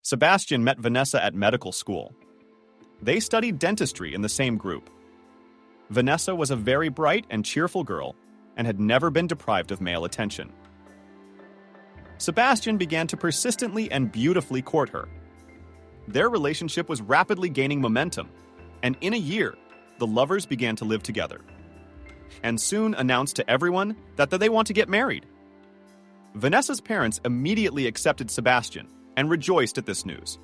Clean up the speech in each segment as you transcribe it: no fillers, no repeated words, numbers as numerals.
Sebastian met Vanessa at medical school. They studied dentistry in the same group. Vanessa was a very bright and cheerful girl and had never been deprived of male attention. Sebastian began to persistently and beautifully court her. Their relationship was rapidly gaining momentum, and in a year, the lovers began to live together, and soon announced to everyone that they want to get married. Vanessa's parents immediately accepted Sebastian and rejoiced at this news,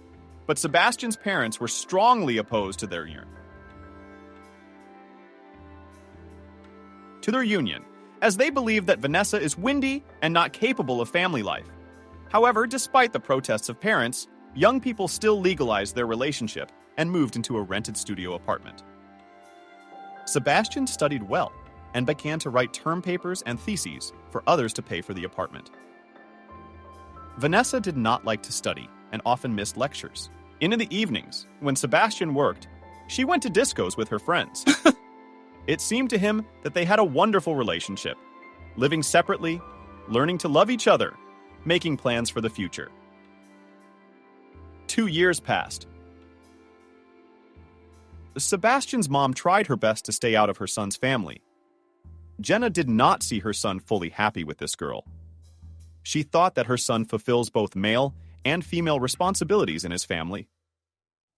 but Sebastian's parents were strongly opposed to their union, as they believed that Vanessa is windy and not capable of family life. However, despite the protests of parents, young people still legalized their relationship and moved into a rented studio apartment. Sebastian studied well and began to write term papers and theses for others to pay for the apartment. Vanessa did not like to study and often missed lectures. In the evenings, when Sebastian worked, she went to discos with her friends. It seemed to him that they had a wonderful relationship, living separately, learning to love each other, making plans for the future. 2 years passed. Sebastian's mom tried her best to stay out of her son's family. Jenna did not see her son fully happy with this girl. She thought that her son fulfills both male and female responsibilities in his family,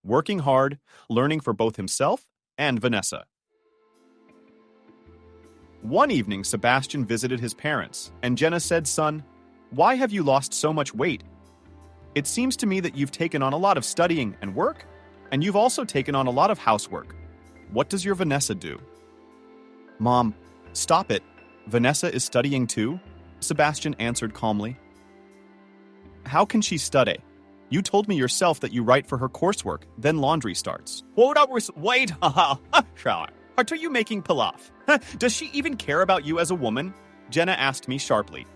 working hard, learning for both himself and Vanessa. One evening, Sebastian visited his parents, and Jenna said, "Son, why have you lost so much weight? It seems to me that you've taken on a lot of studying and work, and you've also taken on a lot of housework. What does your Vanessa do?" "Mom, stop it. Vanessa is studying too," Sebastian answered calmly. "How can she study? You told me yourself that you write for her coursework, then laundry starts." "Hold up, wait, are you making pilaf? Does she even care about you as a woman?" Jenna asked me sharply.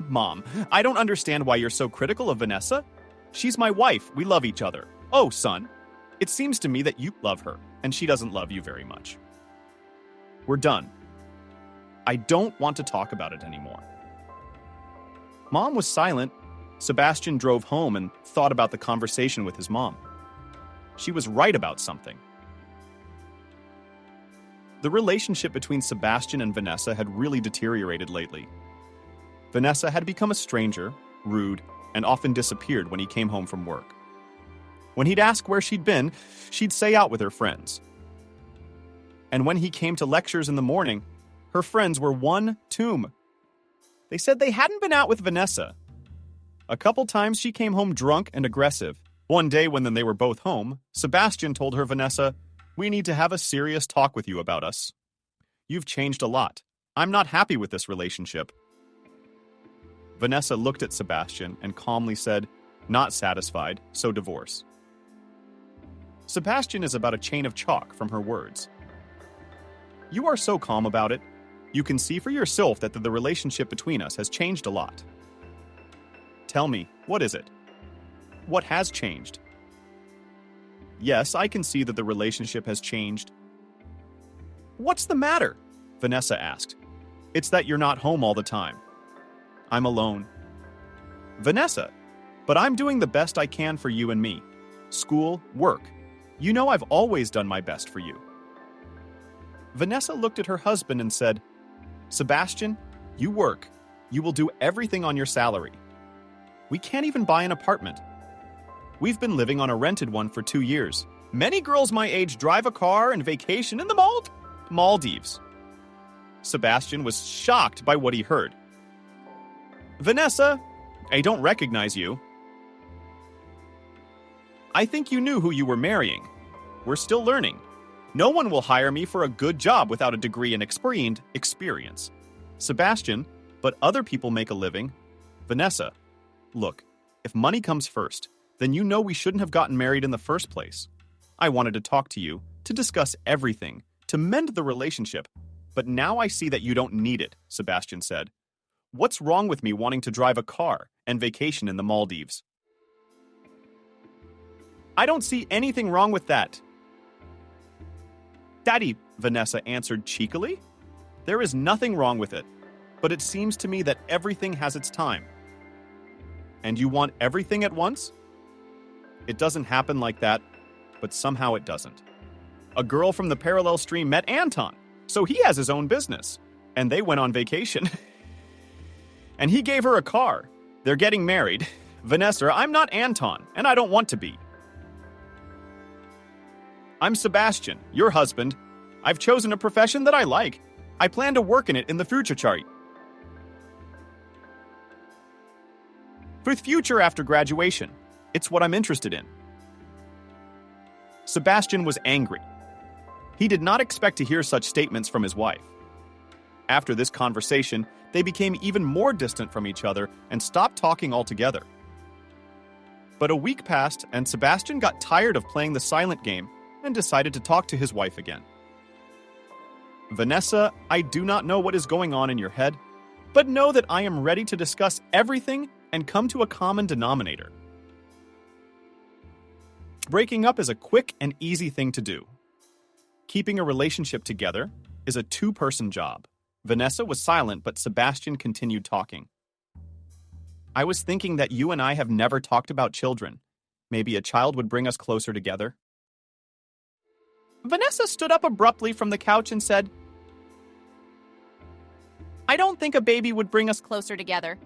"Mom, I don't understand why you're so critical of Vanessa. She's my wife, we love each other." "Oh, son, it seems to me that you love her, and she doesn't love you very much. We're done. I don't want to talk about it anymore." Mom was silent. Sebastian drove home and thought about the conversation with his mom. She was right about something. The relationship between Sebastian and Vanessa had really deteriorated lately. Vanessa had become a stranger, rude, and often disappeared when he came home from work. When he'd ask where she'd been, she'd say out with her friends. And when he came to lectures in the morning, her friends were one tomb. They said they hadn't been out with Vanessa. A couple times she came home drunk and aggressive. One day when they were both home, Sebastian told her, "Vanessa, we need to have a serious talk with you about us. You've changed a lot. I'm not happy with this relationship." Vanessa looked at Sebastian and calmly said, "Not satisfied, so divorce." Sebastian is about a chain of chalk from her words. "You are so calm about it. You can see for yourself that the relationship between us has changed a lot. Tell me, what is it? What has changed?" "Yes, I can see that the relationship has changed." "What's the matter?" Vanessa asked. "It's that you're not home all the time. I'm alone." "Vanessa, but I'm doing the best I can for you and me. School, work. You know I've always done my best for you." Vanessa looked at her husband and said, "Sebastian, you work. You will do everything on your salary. We can't even buy an apartment. We've been living on a rented one for 2 years. Many girls my age drive a car and vacation in the Maldives." Sebastian was shocked by what he heard. "Vanessa, I don't recognize you. I think you knew who you were marrying. We're still learning. No one will hire me for a good job without a degree in experience. Sebastian, but other people make a living. Vanessa, look, if money comes first, then you know we shouldn't have gotten married in the first place. I wanted to talk to you, to discuss everything, to mend the relationship, but now I see that you don't need it," Sebastian said. "What's wrong with me wanting to drive a car and vacation in the Maldives?" "I don't see anything wrong with that." "Daddy," Vanessa answered cheekily, "there is nothing wrong with it, but it seems to me that everything has its time." "And you want everything at once?" It doesn't happen like that, but somehow it doesn't. A girl from the parallel stream met Anton, so he has his own business. And they went on vacation. And he gave her a car. They're getting married. Vanessa, I'm not Anton, and I don't want to be. I'm Sebastian, your husband. I've chosen a profession that I like. I plan to work in it in the future, Chari. With future after graduation. It's what I'm interested in. Sebastian was angry. He did not expect to hear such statements from his wife. After this conversation, they became even more distant from each other and stopped talking altogether. But a week passed, and Sebastian got tired of playing the silent game and decided to talk to his wife again. Vanessa, I do not know what is going on in your head, but know that I am ready to discuss everything and come to a common denominator. Breaking up is a quick and easy thing to do. Keeping a relationship together is a two-person job. Vanessa was silent, but Sebastian continued talking. I was thinking that you and I have never talked about children. Maybe a child would bring us closer together. Vanessa stood up abruptly from the couch and said, I don't think a baby would bring us closer together.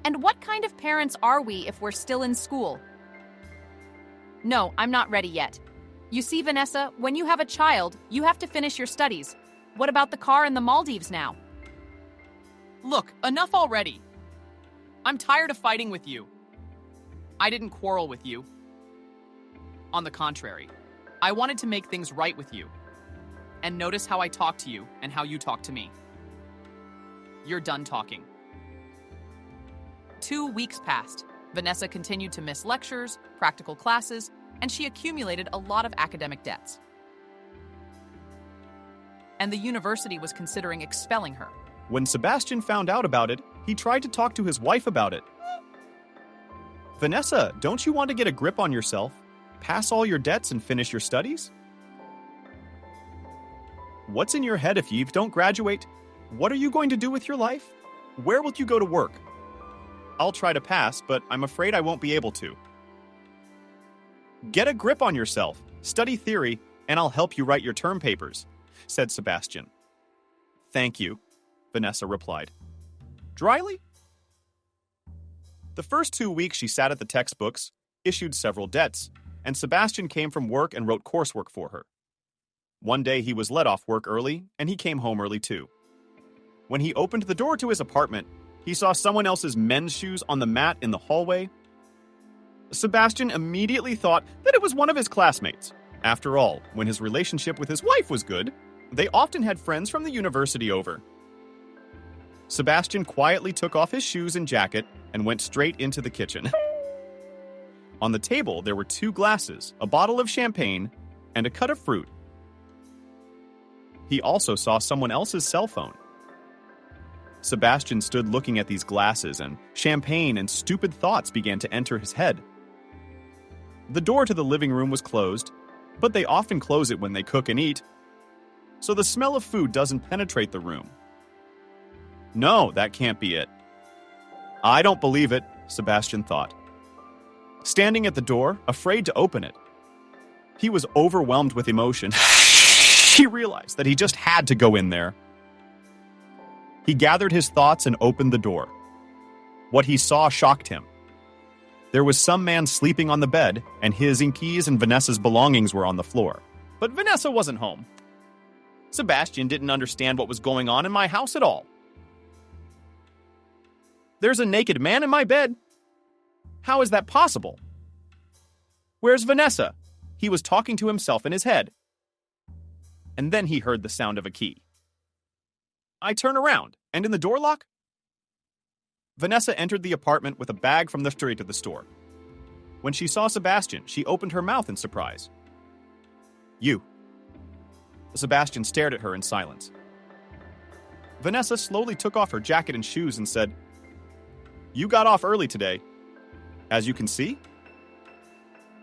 And what kind of parents are we if we're still in school? No, I'm not ready yet. You see, Vanessa, when you have a child, you have to finish your studies. What about the car and the Maldives now? Look, enough already. I'm tired of fighting with you. I didn't quarrel with you. On the contrary, I wanted to make things right with you. And notice how I talk to you and how you talk to me. You're done talking. 2 weeks passed. Vanessa continued to miss lectures, practical classes, and she accumulated a lot of academic debts. And the university was considering expelling her. When Sebastian found out about it, he tried to talk to his wife about it. Vanessa, don't you want to get a grip on yourself? Pass all your debts and finish your studies? What's in your head if you don't graduate? What are you going to do with your life? Where will you go to work? I'll try to pass, but I'm afraid I won't be able to. Get a grip on yourself, study theory, and I'll help you write your term papers, said Sebastian. Thank you, Vanessa replied. Dryly? The first 2 weeks she sat at the textbooks, issued several debts, and Sebastian came from work and wrote coursework for her. One day he was let off work early, and he came home early too. When he opened the door to his apartment, he saw someone else's men's shoes on the mat in the hallway. Sebastian immediately thought that it was one of his classmates. After all, when his relationship with his wife was good, they often had friends from the university over. Sebastian quietly took off his shoes and jacket and went straight into the kitchen. On the table, there were 2 glasses, a bottle of champagne, and a cut of fruit. He also saw someone else's cell phone. Sebastian stood looking at these glasses, and champagne and stupid thoughts began to enter his head. The door to the living room was closed, but they often close it when they cook and eat, so the smell of food doesn't penetrate the room. No, that can't be it. I don't believe it, Sebastian thought. Standing at the door, afraid to open it. He was overwhelmed with emotion. He realized that he just had to go in there. He gathered his thoughts and opened the door. What he saw shocked him. There was some man sleeping on the bed, and his keys and Vanessa's belongings were on the floor. But Vanessa wasn't home. Sebastian didn't understand what was going on in my house at all. There's a naked man in my bed. How is that possible? Where's Vanessa? He was talking to himself in his head. And then he heard the sound of a key. I turn around, and in the door lock, Vanessa entered the apartment with a bag from the street to the store. When she saw Sebastian, she opened her mouth in surprise. You. Sebastian stared at her in silence. Vanessa slowly took off her jacket and shoes and said, You got off early today, as you can see.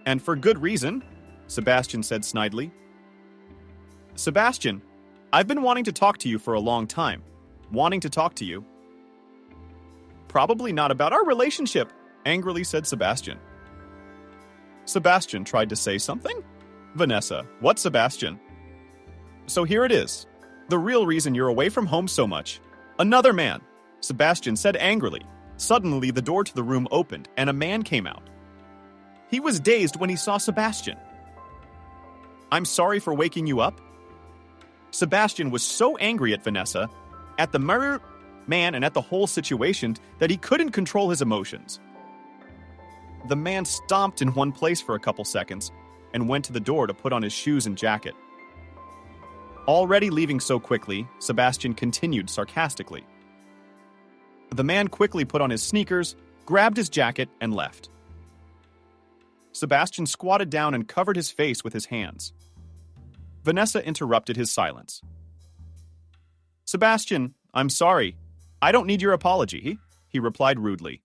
And for good reason, Sebastian said snidely. Sebastian, I've been wanting to talk to you for a long time. Wanting to talk to you. Probably not about our relationship, angrily said Sebastian. Sebastian tried to say something. Vanessa, what Sebastian? So here it is. The real reason you're away from home so much. Another man, Sebastian said angrily. Suddenly, the door to the room opened and a man came out. He was dazed when he saw Sebastian. I'm sorry for waking you up. Sebastian was so angry at Vanessa, at the man and at the whole situation that he couldn't control his emotions. The man stomped in one place for a couple seconds and went to the door to put on his shoes and jacket. Already leaving so quickly, Sebastian continued sarcastically. The man quickly put on his sneakers, grabbed his jacket, and left. Sebastian squatted down and covered his face with his hands. Vanessa interrupted his silence. Sebastian, I'm sorry. I don't need your apology, he replied rudely.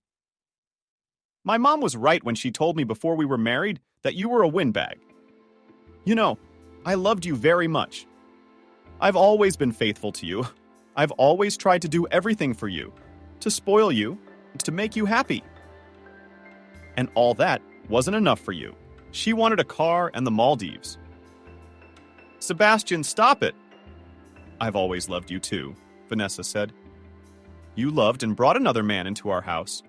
My mom was right when she told me before we were married that you were a windbag. You know, I loved you very much. I've always been faithful to you. I've always tried to do everything for you, to spoil you, to make you happy. And all that wasn't enough for you. She wanted a car and the Maldives. Sebastian, stop it. I've always loved you too, Vanessa said. You loved and brought another man into our house.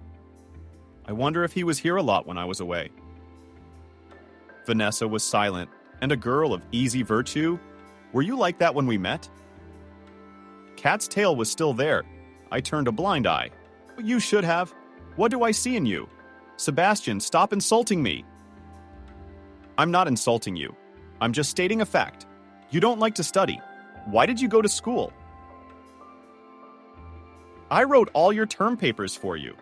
I wonder if he was here a lot when I was away. Vanessa was silent, and a girl of easy virtue. Were you like that when we met? Cat's tail was still there. I turned a blind eye. You should have. What do I see in you? Sebastian, stop insulting me. I'm not insulting you. I'm just stating a fact. You don't like to study. Why did you go to school? I wrote all your term papers for you.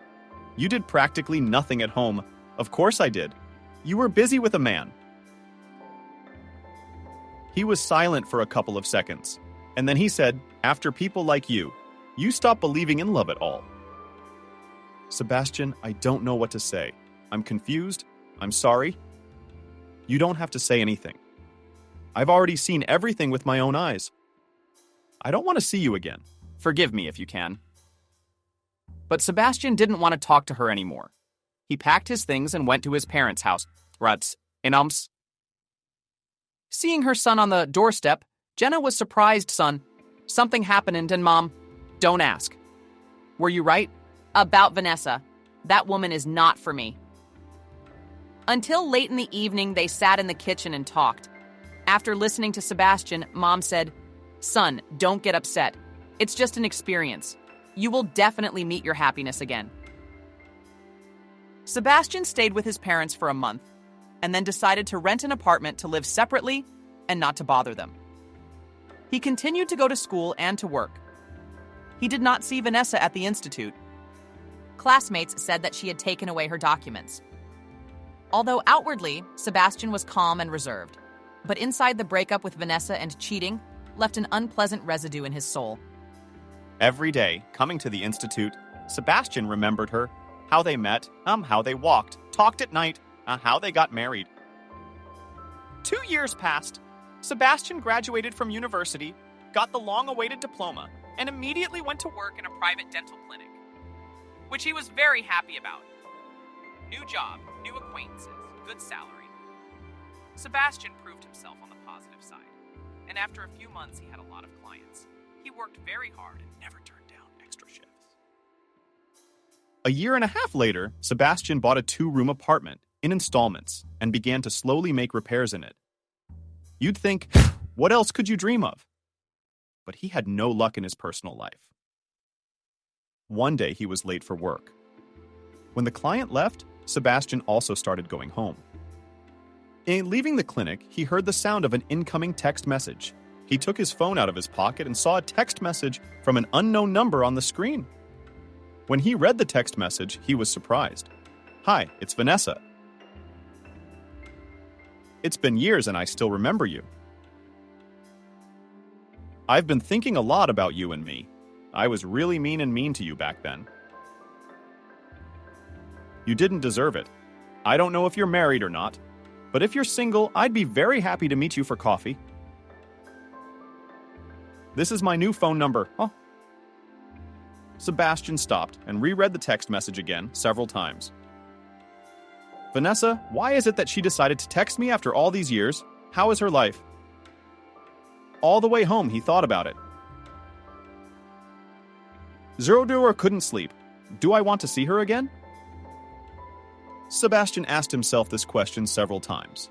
You did practically nothing at home. Of course I did. You were busy with a man. He was silent for a couple of seconds, and then he said, after people like you stop believing in love at all. Sebastian, I don't know what to say. I'm confused. I'm sorry. You don't have to say anything. I've already seen everything with my own eyes. I don't want to see you again. Forgive me if you can. But Sebastian didn't want to talk to her anymore. He packed his things and went to his parents' house, immerse. Seeing her son on the doorstep, Jenna was surprised, son. Something happened and Mom, don't ask. Were you right? About Vanessa. That woman is not for me. Until late in the evening, they sat in the kitchen and talked. After listening to Sebastian, Mom said, Son, don't get upset. It's just an experience. You will definitely meet your happiness again. Sebastian stayed with his parents for a month and then decided to rent an apartment to live separately and not to bother them. He continued to go to school and to work. He did not see Vanessa at the institute. Classmates said that she had taken away her documents. Although outwardly, Sebastian was calm and reserved, but inside the breakup with Vanessa and cheating left an unpleasant residue in his soul. Every day, coming to the institute, Sebastian remembered her, how they met, how they walked, talked at night, how they got married. 2 years passed. Sebastian graduated from university, got the long-awaited diploma, and immediately went to work in a private dental clinic, which he was very happy about. New job, new acquaintances, good salary. Sebastian proved himself on the positive side, and after a few months he had a lot of clients. He worked very hard and never turned down extra shifts. A year and a half later, Sebastian bought a 2-room apartment in installments and began to slowly make repairs in it. You'd think, what else could you dream of? But he had no luck in his personal life. One day he was late for work. When the client left, Sebastian also started going home. In leaving the clinic, he heard the sound of an incoming text message. He took his phone out of his pocket and saw a text message from an unknown number on the screen. When he read the text message, he was surprised. Hi, it's Vanessa. It's been years and I still remember you. I've been thinking a lot about you and me. I was really mean to you back then. You didn't deserve it. I don't know if you're married or not, but if you're single, I'd be very happy to meet you for coffee. This is my new phone number. Oh. Sebastian stopped and reread the text message again several times. Vanessa, why is it that she decided to text me after all these years? How is her life? All the way home, he thought about it. Zerodur couldn't sleep. Do I want to see her again? Sebastian asked himself this question several times.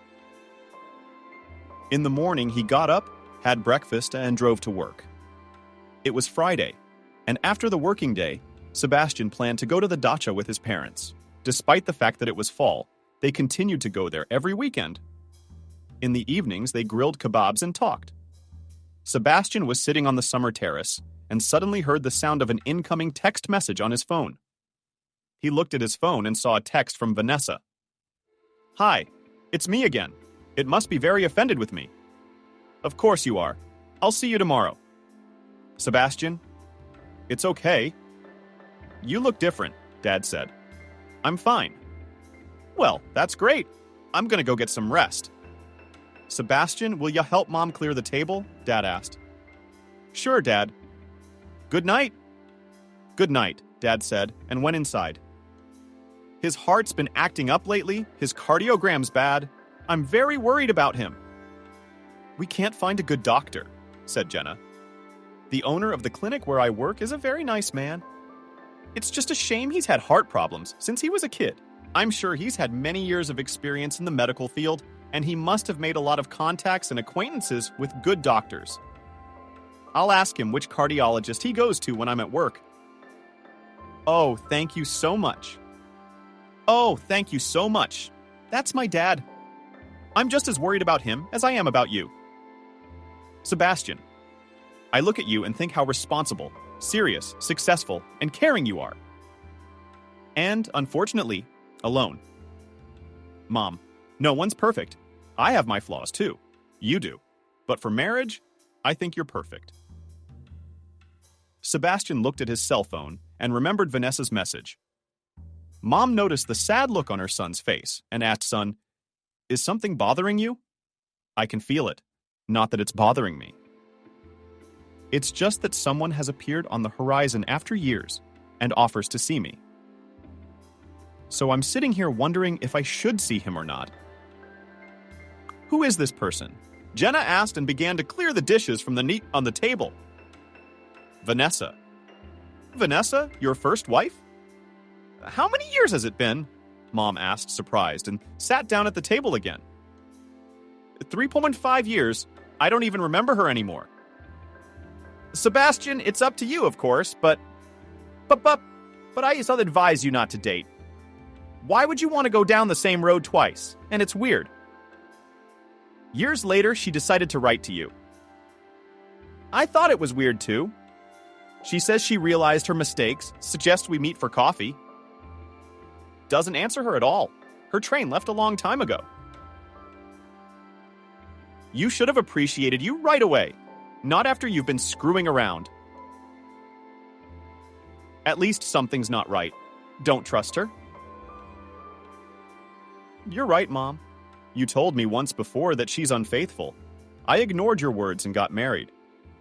In the morning, he got up, had breakfast, and drove to work. It was Friday, and after the working day, Sebastian planned to go to the dacha with his parents. Despite the fact that it was fall, they continued to go there every weekend. In the evenings, they grilled kebabs and talked. Sebastian was sitting on the summer terrace and suddenly heard the sound of an incoming text message on his phone. He looked at his phone and saw a text from Vanessa. "Hi, it's me again. It must be very offended with me." "Of course you are. I'll see you tomorrow." "Sebastian, it's okay." "You look different," Dad said. "I'm fine." "Well, that's great. I'm gonna go get some rest." "Sebastian, will you help Mom clear the table?" Dad asked. "Sure, Dad." "Good night." "Good night," Dad said, and went inside. "His heart's been acting up lately. His cardiogram's bad. I'm very worried about him." "We can't find a good doctor," said Jenna. "The owner of the clinic where I work is a very nice man. It's just a shame he's had heart problems since he was a kid. I'm sure he's had many years of experience in the medical field, and he must have made a lot of contacts and acquaintances with good doctors. I'll ask him which cardiologist he goes to when I'm at work." "Oh, thank you so much." "Oh, thank you so much. That's my dad. I'm just as worried about him as I am about you." "Sebastian, I look at you and think how responsible, serious, successful, and caring you are. And, unfortunately, alone. Mom, no one's perfect. I have my flaws too. You do. But for marriage, I think you're perfect." Sebastian looked at his cell phone and remembered Vanessa's message. Mom noticed the sad look on her son's face and asked son, "Is something bothering you?" "I can feel it. Not that it's bothering me. It's just that someone has appeared on the horizon after years and offers to see me. So I'm sitting here wondering if I should see him or not." "Who is this person?" Jenna asked and began to clear the dishes from the neat on the table. "Vanessa." "Vanessa, your first wife?" "How many years has it been?" Mom asked, surprised, and sat down at the table again. 3.5 years. I don't even remember her anymore." "Sebastian, it's up to you, of course, but I still advise you not to date. Why would you want to go down the same road twice? And it's weird." Years later, she decided to write to you. "I thought it was weird too. She says she realized her mistakes, suggests we meet for coffee. Doesn't answer her at all. Her train left a long time ago. You should have appreciated you right away, not after you've been screwing around. At least something's not right. Don't trust her." "You're right, Mom. You told me once before that she's unfaithful. I ignored your words and got married.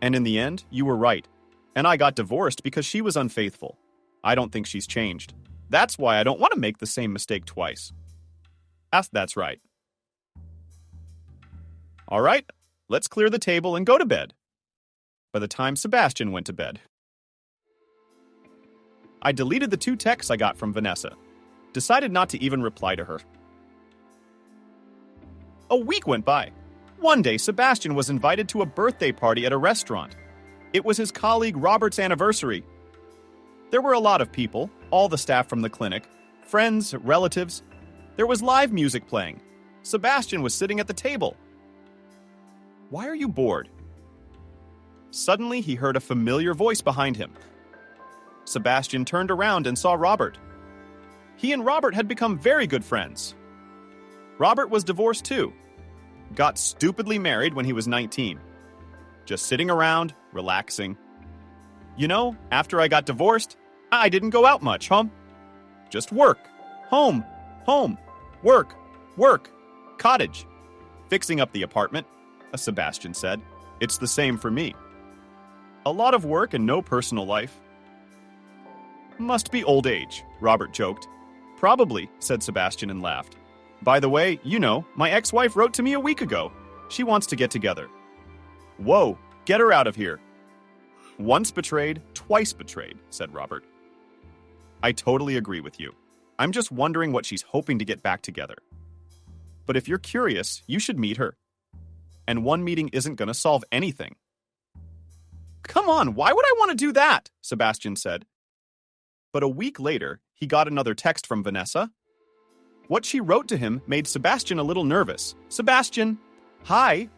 And in the end, you were right. And I got divorced because she was unfaithful. I don't think she's changed. That's why I don't want to make the same mistake twice." That's right. "All right, let's clear the table and go to bed." By the time Sebastian went to bed, I deleted the 2 texts I got from Vanessa. Decided not to even reply to her. A week went by. One day, Sebastian was invited to a birthday party at a restaurant. It was his colleague Robert's anniversary. There were a lot of people, all the staff from the clinic, friends, relatives. There was live music playing. Sebastian was sitting at the table. "Why are you bored?" Suddenly, he heard a familiar voice behind him. Sebastian turned around and saw Robert. He and Robert had become very good friends. Robert was divorced too. Got stupidly married when he was 19. Just sitting around, relaxing. "You know, after I got divorced, I didn't go out much, huh? Just work. Home. Work. Cottage. Fixing up the apartment," Sebastian said. "It's the same for me. A lot of work and no personal life." "Must be old age," Robert joked. "Probably," said Sebastian and laughed. By the way, my ex-wife wrote to me a week ago. She wants to get together. Whoa, get her out of here. Once betrayed, twice betrayed, said Robert. I totally agree with you. I'm just wondering what she's hoping to get back together. But if you're curious, you should meet her. And one meeting isn't going to solve anything. Come on, why would I want to do that? Sebastian said. But a week later, he got another text from Vanessa. What she wrote to him made Sebastian a little nervous. Sebastian, hi.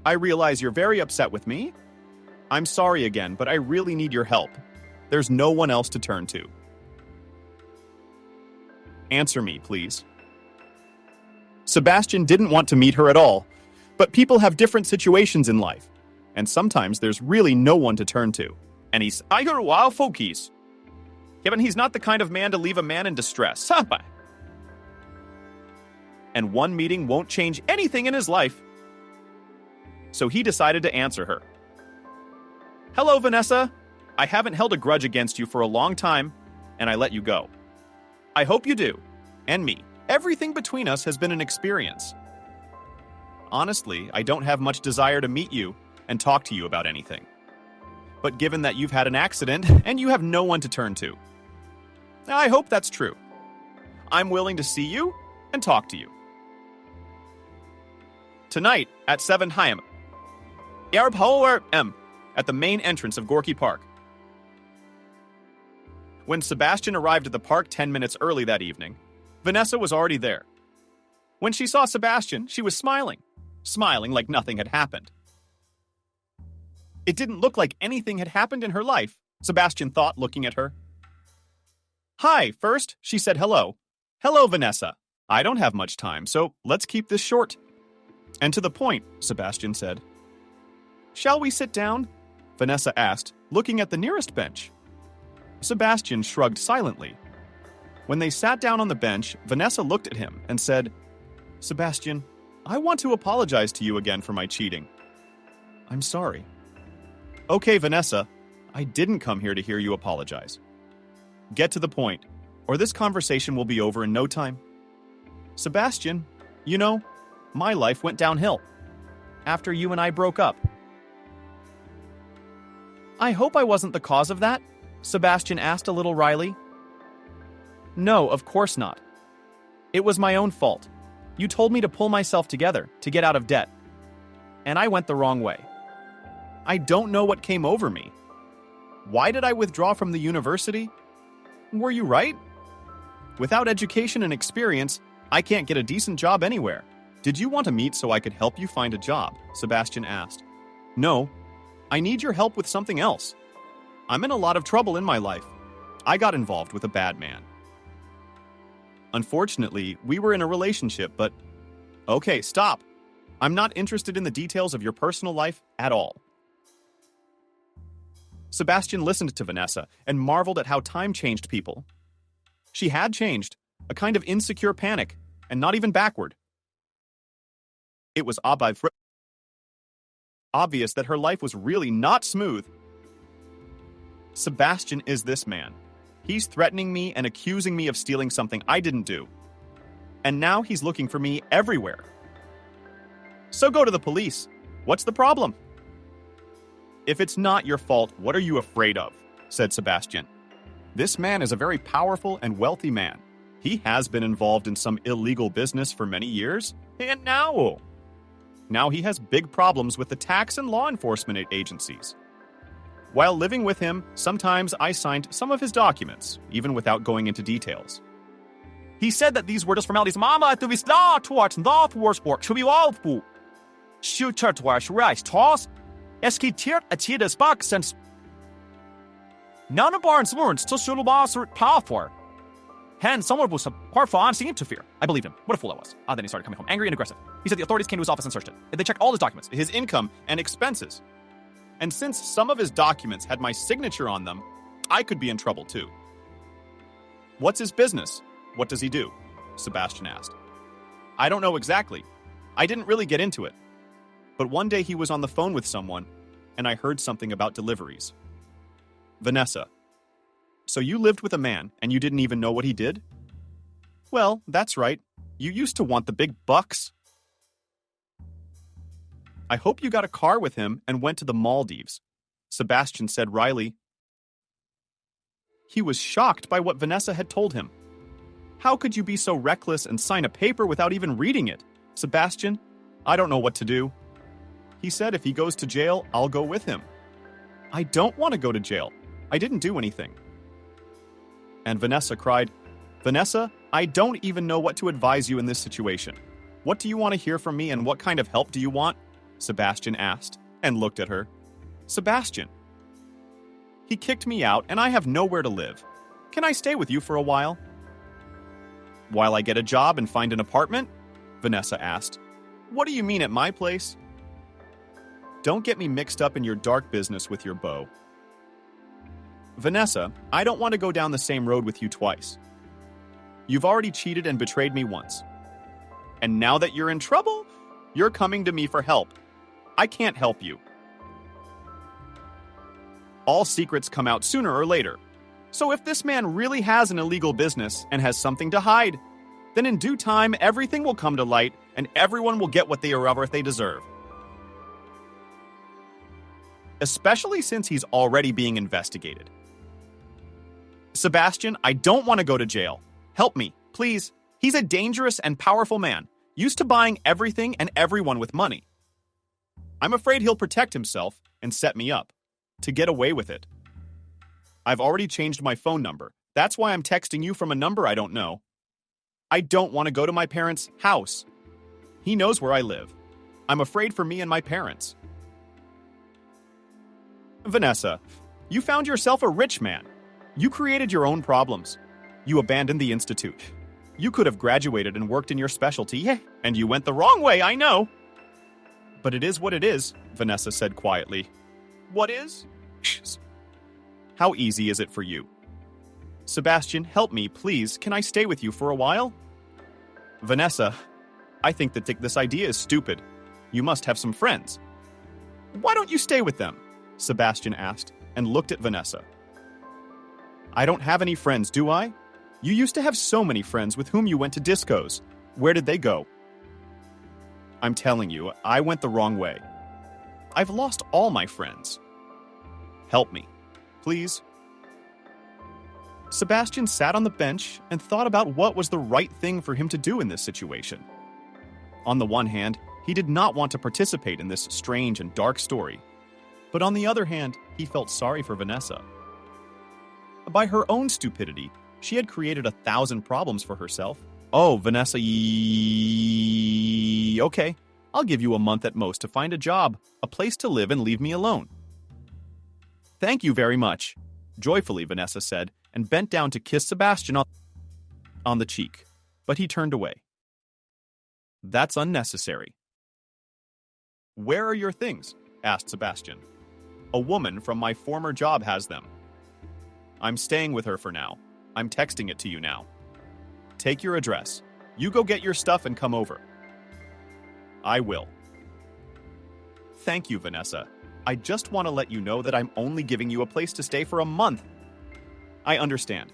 I realize you're very upset with me. I'm sorry again, but I really need your help. There's no one else to turn to. Answer me, please. Sebastian didn't want to meet her at all, but people have different situations in life, and sometimes there's really no one to turn to. And he's wild folkies. Kevin, he's not the kind of man to leave a man in distress. And one meeting won't change anything in his life. So he decided to answer her. Hello, Vanessa. I haven't held a grudge against you for a long time, and I let you go. I hope you do. And me. Everything between us has been an experience. Honestly, I don't have much desire to meet you and talk to you about anything. But given that you've had an accident and you have no one to turn to, I hope that's true. I'm willing to see you and talk to you. Tonight at 7 p.m. at the main entrance of Gorky Park. When Sebastian arrived at the park 10 minutes early that evening, Vanessa was already there. When she saw Sebastian, she was smiling like nothing had happened. It didn't look like anything had happened in her life, Sebastian thought, looking at her. Hi, first, she said hello. Hello, Vanessa. I don't have much time, so let's keep this short. And to the point, Sebastian said. Shall we sit down? Vanessa asked, looking at the nearest bench. Sebastian shrugged silently. When they sat down on the bench, Vanessa looked at him and said, Sebastian, I want to apologize to you again for my cheating. I'm sorry. Okay, Vanessa, I didn't come here to hear you apologize. Get to the point, or this conversation will be over in no time. Sebastian, my life went downhill after you and I broke up. I hope I wasn't the cause of that, Sebastian asked a little wryly. No, of course not. It was my own fault. You told me to pull myself together to get out of debt. And I went the wrong way. I don't know what came over me. Why did I withdraw from the university? Were you right? Without education and experience, I can't get a decent job anywhere. Did you want to meet so I could help you find a job? Sebastian asked. No, I need your help with something else. I'm in a lot of trouble in my life. I got involved with a bad man. Unfortunately, we were in a relationship, but... Okay, stop. I'm not interested in the details of your personal life at all. Sebastian listened to Vanessa and marveled at how time changed people. She had changed, a kind of insecure panic, and not even backward. It was obvious that her life was really not smooth. Sebastian is this man. He's threatening me and accusing me of stealing something I didn't do. And now he's looking for me everywhere. So go to the police. What's the problem? If it's not your fault, what are you afraid of? Said Sebastian. This man is a very powerful and wealthy man. He has been involved in some illegal business for many years, and now he has big problems with the tax and law enforcement agencies. While living with him, sometimes I signed some of his documents, even without going into details. He said that these were just formalities. Mama, du visst klart vart sport should be all på. Skjuter tvärs reis tas. Eskitert a tides bak since none of Barnes learns to should boss or power. Hence, someone was apart for honesty interfere. I believed him. What a fool I was. Then he started coming home angry and aggressive. He said the authorities came to his office and searched it. They checked all his documents, his income and expenses. And since some of his documents had my signature on them, I could be in trouble too. What's his business? What does he do? Sebastian asked. I don't know exactly. I didn't really get into it. But one day he was on the phone with someone, and I heard something about deliveries. Vanessa, so you lived with a man and you didn't even know what he did? Well, that's right. You used to want the big bucks. I hope you got a car with him and went to the Maldives, Sebastian said wryly. He was shocked by what Vanessa had told him. How could you be so reckless and sign a paper without even reading it? Sebastian, I don't know what to do. He said if he goes to jail, I'll go with him. I don't want to go to jail. I didn't do anything. And Vanessa cried, Vanessa, I don't even know what to advise you in this situation. What do you want to hear from me and what kind of help do you want? Sebastian asked and looked at her. Sebastian, he kicked me out and I have nowhere to live. Can I stay with you for a while? While I get a job and find an apartment? Vanessa asked. What do you mean at my place? Don't get me mixed up in your dark business with your beau. Vanessa, I don't want to go down the same road with you twice. You've already cheated and betrayed me once. And now that you're in trouble, you're coming to me for help. I can't help you. All secrets come out sooner or later. So if this man really has an illegal business and has something to hide, then in due time everything will come to light and everyone will get what they deserve. Especially since he's already being investigated. Sebastian, I don't want to go to jail. Help me, please. He's a dangerous and powerful man, used to buying everything and everyone with money. I'm afraid he'll protect himself and set me up, to get away with it. I've already changed my phone number. That's why I'm texting you from a number I don't know. I don't want to go to my parents' house. He knows where I live. I'm afraid for me and my parents. Vanessa, you found yourself a rich man. You created your own problems. You abandoned the institute. You could have graduated and worked in your specialty, and you went the wrong way, I know. But it is what it is, Vanessa said quietly. What is? How easy is it for you? Sebastian, help me, please. Can I stay with you for a while? Vanessa, I think that this idea is stupid. You must have some friends. Why don't you stay with them? Sebastian asked and looked at Vanessa. I don't have any friends, do I? You used to have so many friends with whom you went to discos. Where did they go? I'm telling you, I went the wrong way. I've lost all my friends. Help me, please. Sebastian sat on the bench and thought about what was the right thing for him to do in this situation. On the one hand, he did not want to participate in this strange and dark story. But on the other hand, he felt sorry for Vanessa. By her own stupidity, she had created 1,000 problems for herself. Oh, Vanessa, okay, I'll give you a month at most to find a job, a place to live, and leave me alone. Thank you very much, joyfully Vanessa said, and bent down to kiss Sebastian on the cheek, but he turned away. That's unnecessary. Where are your things? Asked Sebastian. A woman from my former job has them. I'm staying with her for now. I'm texting it to you now. Take your address. You go get your stuff and come over. I will. Thank you, Vanessa. I just want to let you know that I'm only giving you a place to stay for a month. I understand.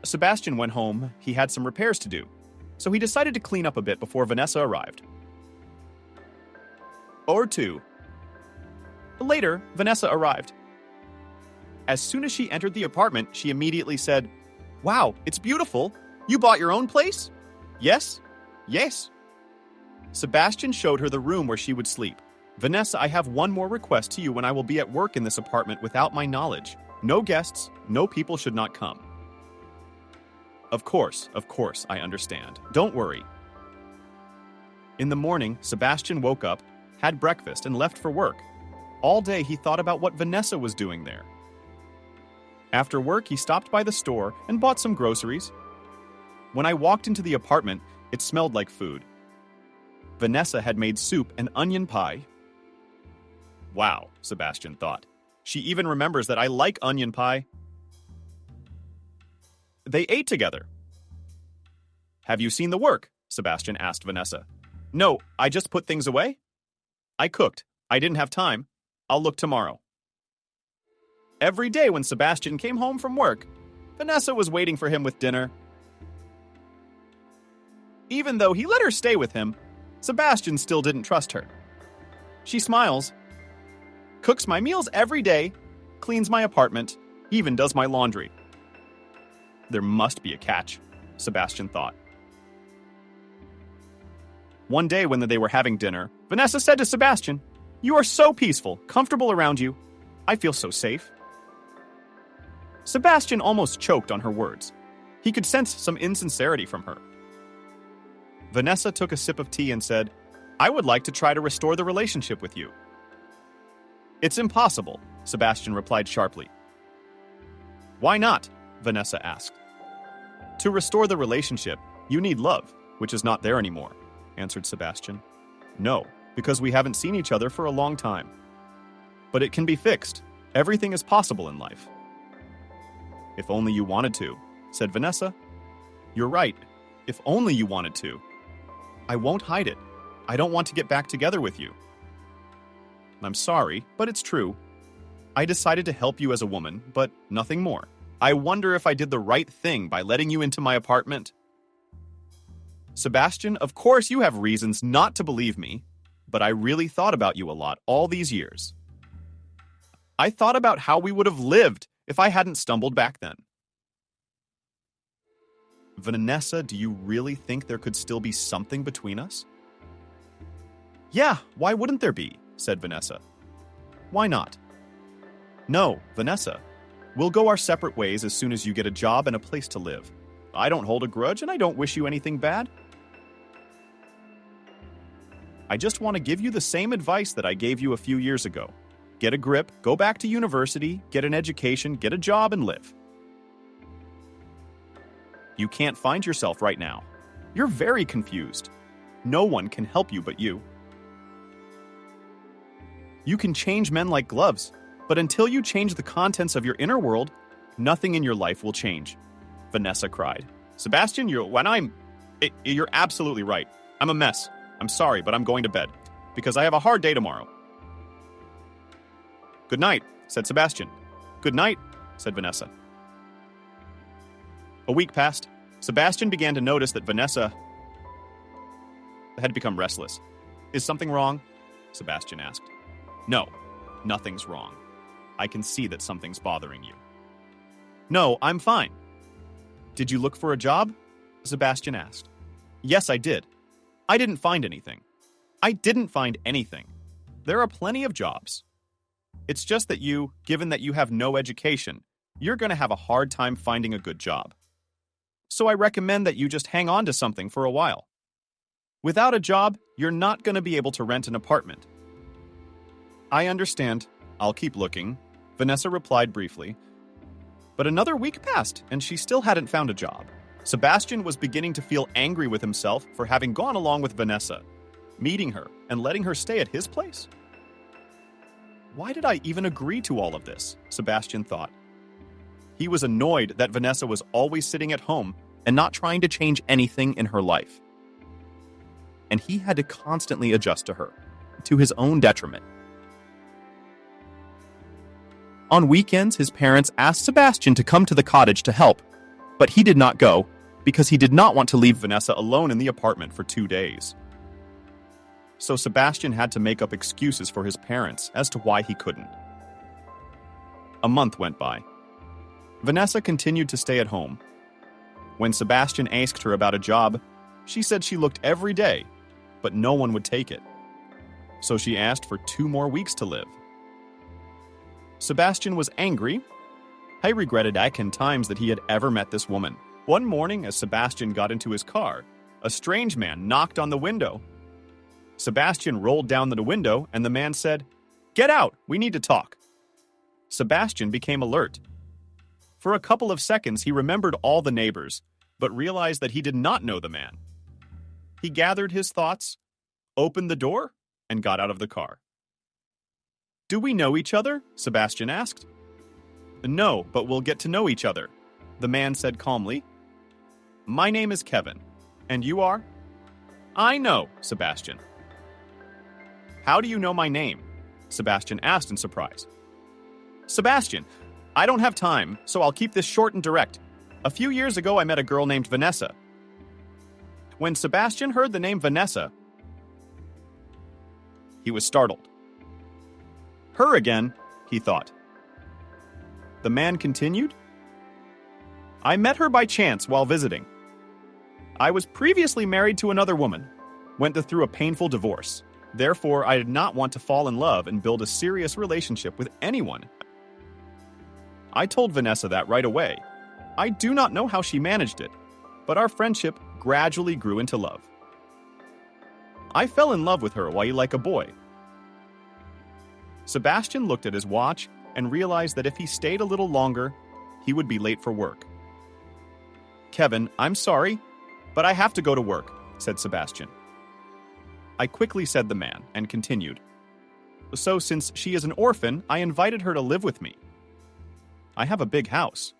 Sebastian went home. He had some repairs to do, so he decided to clean up a bit before Vanessa arrived. Or two. Later, Vanessa arrived. As soon as she entered the apartment, she immediately said, "Wow, it's beautiful. You bought your own place?" "Yes, yes." Sebastian showed her the room where she would sleep. "Vanessa, I have one more request to you when I will be at work in this apartment without my knowledge. No guests, no people should not come." Of course, I understand. Don't worry." In the morning, Sebastian woke up, had breakfast, and left for work. All day he thought about what Vanessa was doing there. After work, he stopped by the store and bought some groceries. When I walked into the apartment, it smelled like food. Vanessa had made soup and onion pie. Wow, Sebastian thought. She even remembers that I like onion pie. They ate together. "Have you seen the work?" Sebastian asked Vanessa. "No, I just put things away. I cooked. I didn't have time. I'll look tomorrow." Every day when Sebastian came home from work, Vanessa was waiting for him with dinner. Even though he let her stay with him, Sebastian still didn't trust her. She smiles, cooks my meals every day, cleans my apartment, even does my laundry. There must be a catch, Sebastian thought. One day when they were having dinner, Vanessa said to Sebastian, "You are so peaceful, comfortable around you. I feel so safe." Sebastian almost choked on her words. He could sense some insincerity from her. Vanessa took a sip of tea and said, "I would like to try to restore the relationship with you." "It's impossible," Sebastian replied sharply. "Why not?" Vanessa asked. "To restore the relationship, you need love, which is not there anymore," answered Sebastian. "No, because we haven't seen each other for a long time. But it can be fixed. Everything is possible in life." "If only you wanted to," said Vanessa. "You're right. If only you wanted to. I won't hide it. I don't want to get back together with you. I'm sorry, but it's true. I decided to help you as a woman, but nothing more. I wonder if I did the right thing by letting you into my apartment." "Sebastian, of course you have reasons not to believe me, but I really thought about you a lot all these years. I thought about how we would have lived if I hadn't stumbled back then." "Vanessa, do you really think there could still be something between us?" "Yeah, why wouldn't there be?" said Vanessa. "Why not?" "No, Vanessa. We'll go our separate ways as soon as you get a job and a place to live. I don't hold a grudge and I don't wish you anything bad. I just want to give you the same advice that I gave you a few years ago. Get a grip, go back to university, get an education, get a job, and live. You can't find yourself right now. You're very confused. No one can help you but you. You can change men like gloves, but until you change the contents of your inner world, nothing in your life will change," Vanessa cried. "Sebastian, you're absolutely right. I'm a mess. I'm sorry, but I'm going to bed, because I have a hard day tomorrow." "Good night," said Sebastian. "Good night," said Vanessa. A week passed. Sebastian began to notice that Vanessa had become restless. "Is something wrong?" Sebastian asked. "No, nothing's wrong. I can see that something's bothering you." "No, I'm fine." "Did you look for a job?" Sebastian asked. "Yes, I did. I didn't find anything. I didn't find anything. There are plenty of jobs. It's just that given that you have no education, you're going to have a hard time finding a good job. So I recommend that you just hang on to something for a while. Without a job, you're not going to be able to rent an apartment." "I understand. I'll keep looking," Vanessa replied briefly. But another week passed, and she still hadn't found a job. Sebastian was beginning to feel angry with himself for having gone along with Vanessa, meeting her and letting her stay at his place. Why did I even agree to all of this? Sebastian thought. He was annoyed that Vanessa was always sitting at home and not trying to change anything in her life. And he had to constantly adjust to her, to his own detriment. On weekends, his parents asked Sebastian to come to the cottage to help, but he did not go because he did not want to leave Vanessa alone in the apartment for 2 days. So Sebastian had to make up excuses for his parents as to why he couldn't. A month went by. Vanessa continued to stay at home. When Sebastian asked her about a job, she said she looked every day, but no one would take it. So she asked for 2 more weeks to live. Sebastian was angry. He regretted 10 times that he had ever met this woman. One morning, as Sebastian got into his car, a strange man knocked on the window. Sebastian rolled down the window, and the man said, "Get out, we need to talk." Sebastian became alert. For a couple of seconds, he remembered all the neighbors, but realized that he did not know the man. He gathered his thoughts, opened the door, and got out of the car. "Do we know each other?" Sebastian asked. "No, but we'll get to know each other," the man said calmly. "My name is Kevin. And you are?" "I know, Sebastian." "How do you know my name?" Sebastian asked in surprise. "Sebastian, I don't have time, so I'll keep this short and direct. A few years ago, I met a girl named Vanessa. When Sebastian heard the name Vanessa, he was startled. Her again, he thought. The man continued. I met her by chance while visiting. I was previously married to another woman, went through a painful divorce. Therefore, I did not want to fall in love and build a serious relationship with anyone. I told Vanessa that right away. I do not know how she managed it, but our friendship gradually grew into love. I fell in love with her like a boy. Sebastian looked at his watch and realized that if he stayed a little longer, he would be late for work. Kevin, I'm sorry, but I have to go to work, said Sebastian. I quickly said the man and continued. So since she is an orphan, I invited her to live with me. I have a big house.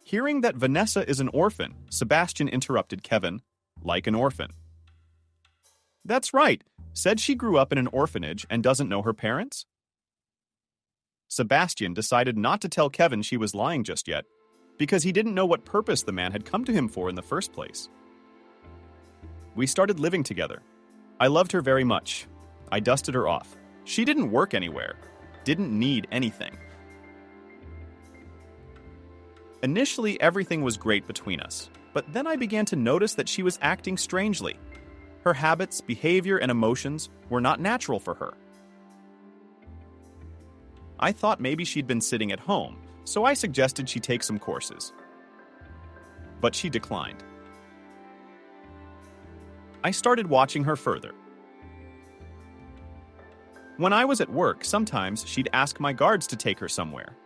Hearing that Vanessa is an orphan, Sebastian interrupted Kevin, like an orphan. That's right, said she grew up in an orphanage and doesn't know her parents? Sebastian decided not to tell Kevin she was lying just yet, because he didn't know what purpose the man had come to him for in the first place. We started living together. I loved her very much. I dusted her off. She didn't work anywhere, didn't need anything. Initially, everything was great between us, but then I began to notice that she was acting strangely. Her habits, behavior, and emotions were not natural for her. I thought maybe she'd been sitting at home, so I suggested she take some courses. But she declined. I started watching her further. When I was at work, sometimes she'd ask my guards to take her somewhere.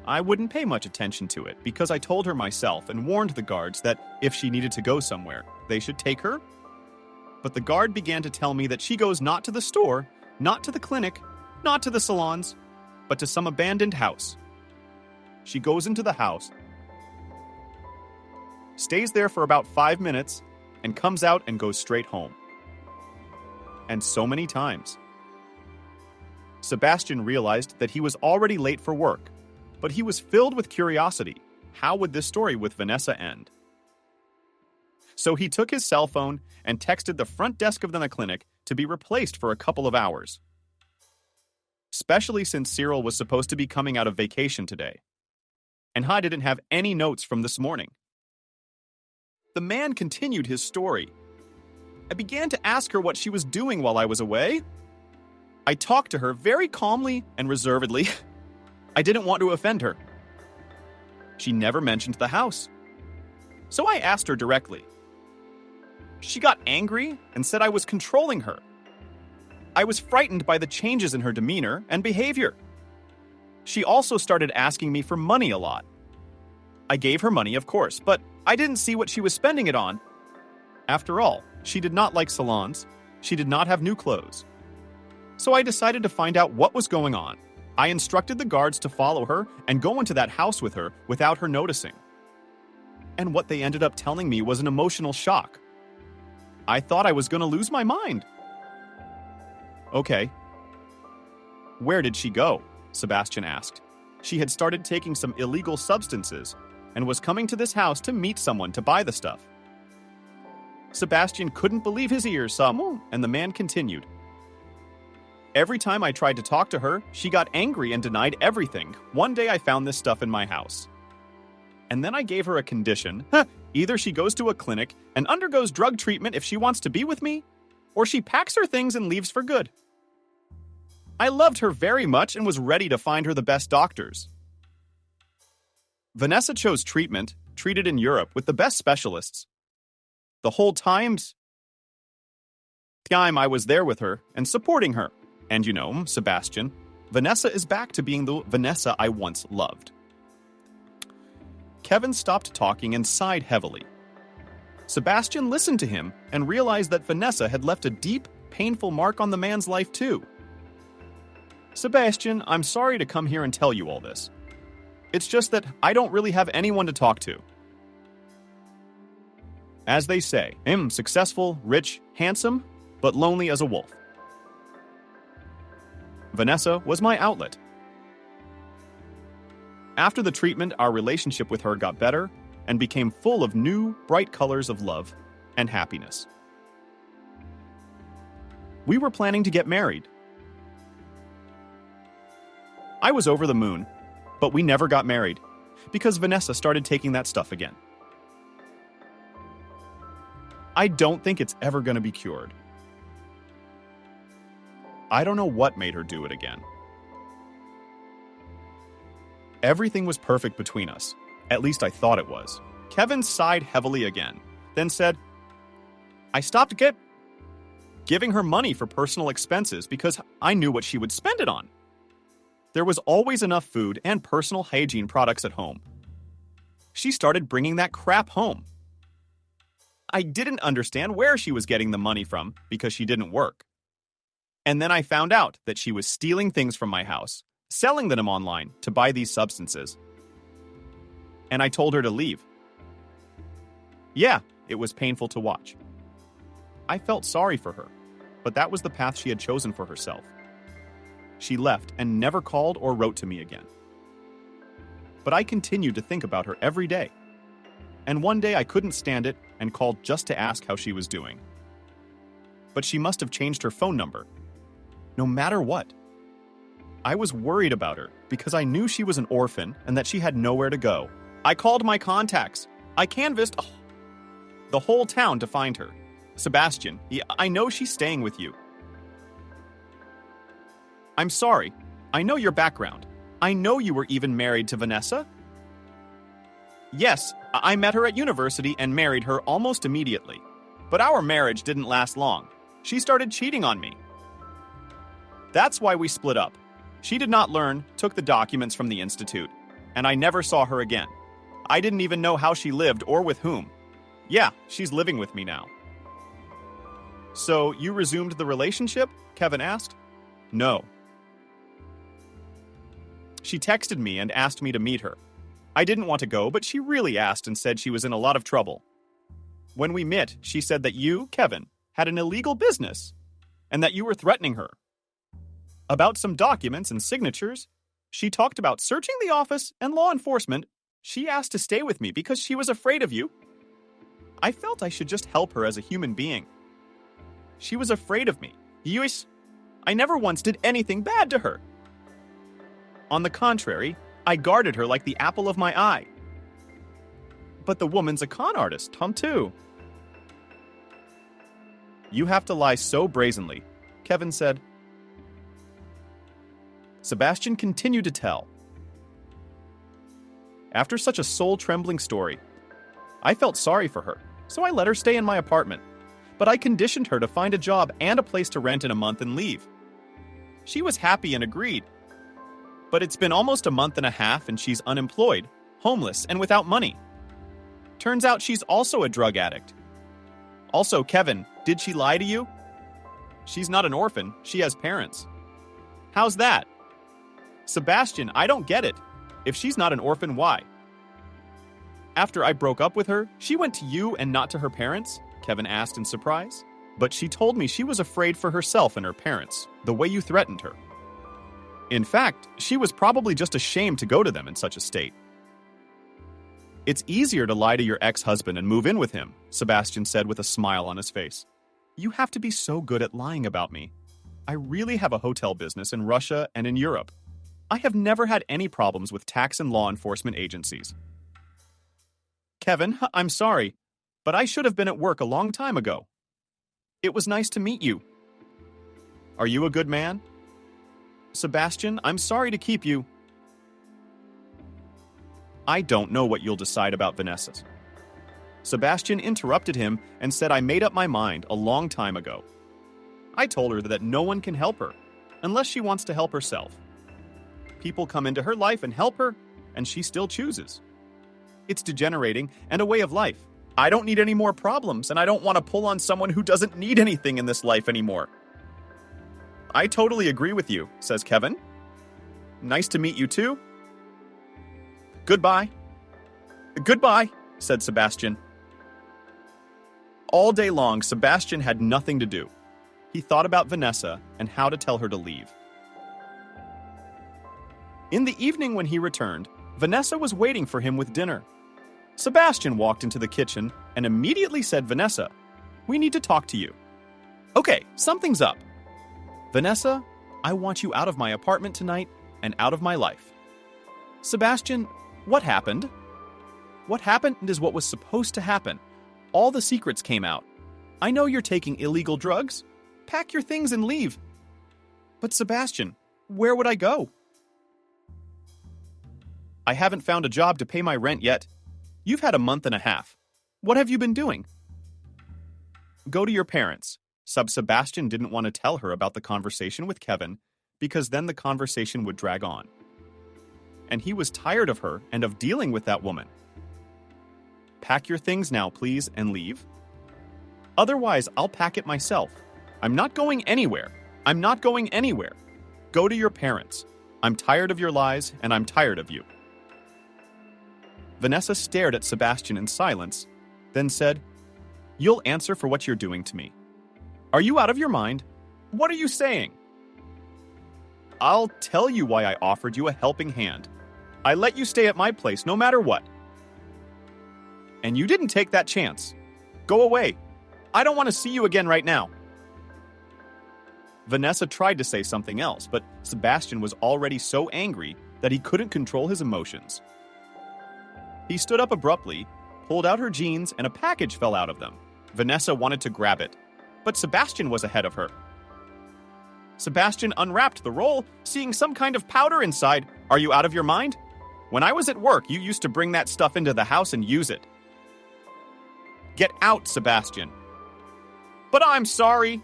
I wouldn't pay much attention to it because I told her myself and warned the guards that if she needed to go somewhere, they should take her. But the guard began to tell me that she goes not to the store, not to the clinic, not to the salons, but to some abandoned house. She goes into the house, stays there for about 5 minutes, and comes out and goes straight home. And so many times. Sebastian realized that he was already late for work, but he was filled with curiosity. How would this story with Vanessa end? So he took his cell phone and texted the front desk of the clinic to be replaced for a couple of hours. Especially since Cyril was supposed to be coming out of vacation today. And I didn't have any notes from this morning. The man continued his story. I began to ask her what she was doing while I was away. I talked to her very calmly and reservedly. I didn't want to offend her. She never mentioned the house. So I asked her directly. She got angry and said I was controlling her. I was frightened by the changes in her demeanor and behavior. She also started asking me for money a lot. I gave her money, of course, but I didn't see what she was spending it on. After all, she did not like salons. She did not have new clothes. So I decided to find out what was going on. I instructed the guards to follow her and go into that house with her without her noticing. And what they ended up telling me was an emotional shock. I thought I was going to lose my mind. Okay. Where did she go? Sebastian asked. She had started taking some illegal substances and was coming to this house to meet someone to buy the stuff. Sebastian couldn't believe his ears, and the man continued. Every time I tried to talk to her, she got angry and denied everything. One day I found this stuff in my house. And then I gave her a condition. Either she goes to a clinic and undergoes drug treatment if she wants to be with me, or she packs her things and leaves for good. I loved her very much and was ready to find her the best doctors. Vanessa chose treatment, treated in Europe with the best specialists. The whole time I was there with her and supporting her. And you know, Sebastian, Vanessa is back to being the Vanessa I once loved. Kevin stopped talking and sighed heavily. Sebastian listened to him and realized that Vanessa had left a deep, painful mark on the man's life too. Sebastian, I'm sorry to come here and tell you all this. It's just that I don't really have anyone to talk to. As they say, I'm successful, rich, handsome, but lonely as a wolf. Vanessa was my outlet. After the treatment, our relationship with her got better, and became full of new, bright colors of love and happiness. We were planning to get married. I was over the moon, but we never got married because Vanessa started taking that stuff again. I don't think it's ever going to be cured. I don't know what made her do it again. Everything was perfect between us. At least I thought it was. Kevin sighed heavily again, then said, I stopped giving her money for personal expenses because I knew what she would spend it on. There was always enough food and personal hygiene products at home. She started bringing that crap home. I didn't understand where she was getting the money from because she didn't work. And then I found out that she was stealing things from my house, selling them online to buy these substances. And I told her to leave. Yeah, it was painful to watch. I felt sorry for her, but that was the path she had chosen for herself. She left and never called or wrote to me again. But I continued to think about her every day. And one day I couldn't stand it and called just to ask how she was doing. But she must have changed her phone number. No matter what. I was worried about her because I knew she was an orphan and that she had nowhere to go. I called my contacts. I canvassed the whole town to find her. Sebastian, I know she's staying with you. I'm sorry. I know your background. I know you were even married to Vanessa. Yes, I met her at university and married her almost immediately. But our marriage didn't last long. She started cheating on me. That's why we split up. She did not learn, took the documents from the institute, and I never saw her again. I didn't even know how she lived or with whom. Yeah, she's living with me now. So, you resumed the relationship? Kevin asked. No. She texted me and asked me to meet her. I didn't want to go, but she really asked and said she was in a lot of trouble. When we met, she said that you, Kevin, had an illegal business and that you were threatening her. About some documents and signatures, she talked about searching the office and law enforcement. She asked to stay with me because she was afraid of you. I felt I should just help her as a human being. She was afraid of me. I never once did anything bad to her. On the contrary, I guarded her like the apple of my eye. But the woman's a con artist, too. You have to lie so brazenly, Kevin said. Sebastian continued to tell. After such a soul-trembling story, I felt sorry for her, so I let her stay in my apartment. But I conditioned her to find a job and a place to rent in a month and leave. She was happy and agreed. But it's been almost a month and a half and she's unemployed, homeless, and without money. Turns out she's also a drug addict. Also, Kevin, did she lie to you? She's not an orphan, she has parents. How's that? Sebastian, I don't get it. If she's not an orphan, why? After I broke up with her, she went to you and not to her parents? Kevin asked in surprise. But she told me she was afraid for herself and her parents, the way you threatened her. In fact, she was probably just ashamed to go to them in such a state. It's easier to lie to your ex-husband and move in with him, Sebastian said with a smile on his face. You have to be so good at lying about me. I really have a hotel business in Russia and in Europe. I have never had any problems with tax and law enforcement agencies. Kevin, I'm sorry, but I should have been at work a long time ago. It was nice to meet you. Are you a good man? Sebastian, I'm sorry to keep you. I don't know what you'll decide about Vanessa. Sebastian interrupted him and said I made up my mind a long time ago. I told her that no one can help her, unless she wants to help herself. People come into her life and help her, and she still chooses. It's degenerating and a way of life. I don't need any more problems, and I don't want to pull on someone who doesn't need anything in this life anymore. I totally agree with you, says Kevin. Nice to meet you too. Goodbye. Goodbye, said Sebastian. All day long, Sebastian had nothing to do. He thought about Vanessa and how to tell her to leave. In the evening when he returned, Vanessa was waiting for him with dinner. Sebastian walked into the kitchen and immediately said, Vanessa, we need to talk to you. Okay, something's up. Vanessa, I want you out of my apartment tonight and out of my life. Sebastian, what happened? What happened is what was supposed to happen. All the secrets came out. I know you're taking illegal drugs. Pack your things and leave. But Sebastian, where would I go? I haven't found a job to pay my rent yet. You've had a month and a half. What have you been doing? Go to your parents. Sebastian didn't want to tell her about the conversation with Kevin because then the conversation would drag on. And he was tired of her and of dealing with that woman. Pack your things now, please, and leave. Otherwise, I'll pack it myself. I'm not going anywhere. I'm not going anywhere. Go to your parents. I'm tired of your lies, and I'm tired of you. Vanessa stared at Sebastian in silence, then said, You'll answer for what you're doing to me. Are you out of your mind? What are you saying? I'll tell you why I offered you a helping hand. I let you stay at my place no matter what. And you didn't take that chance. Go away. I don't want to see you again right now. Vanessa tried to say something else, but Sebastian was already so angry that he couldn't control his emotions. He stood up abruptly, pulled out her jeans, and a package fell out of them. Vanessa wanted to grab it, but Sebastian was ahead of her. Sebastian unwrapped the roll, seeing some kind of powder inside. Are you out of your mind? When I was at work, you used to bring that stuff into the house and use it. Get out, Sebastian. But I'm sorry.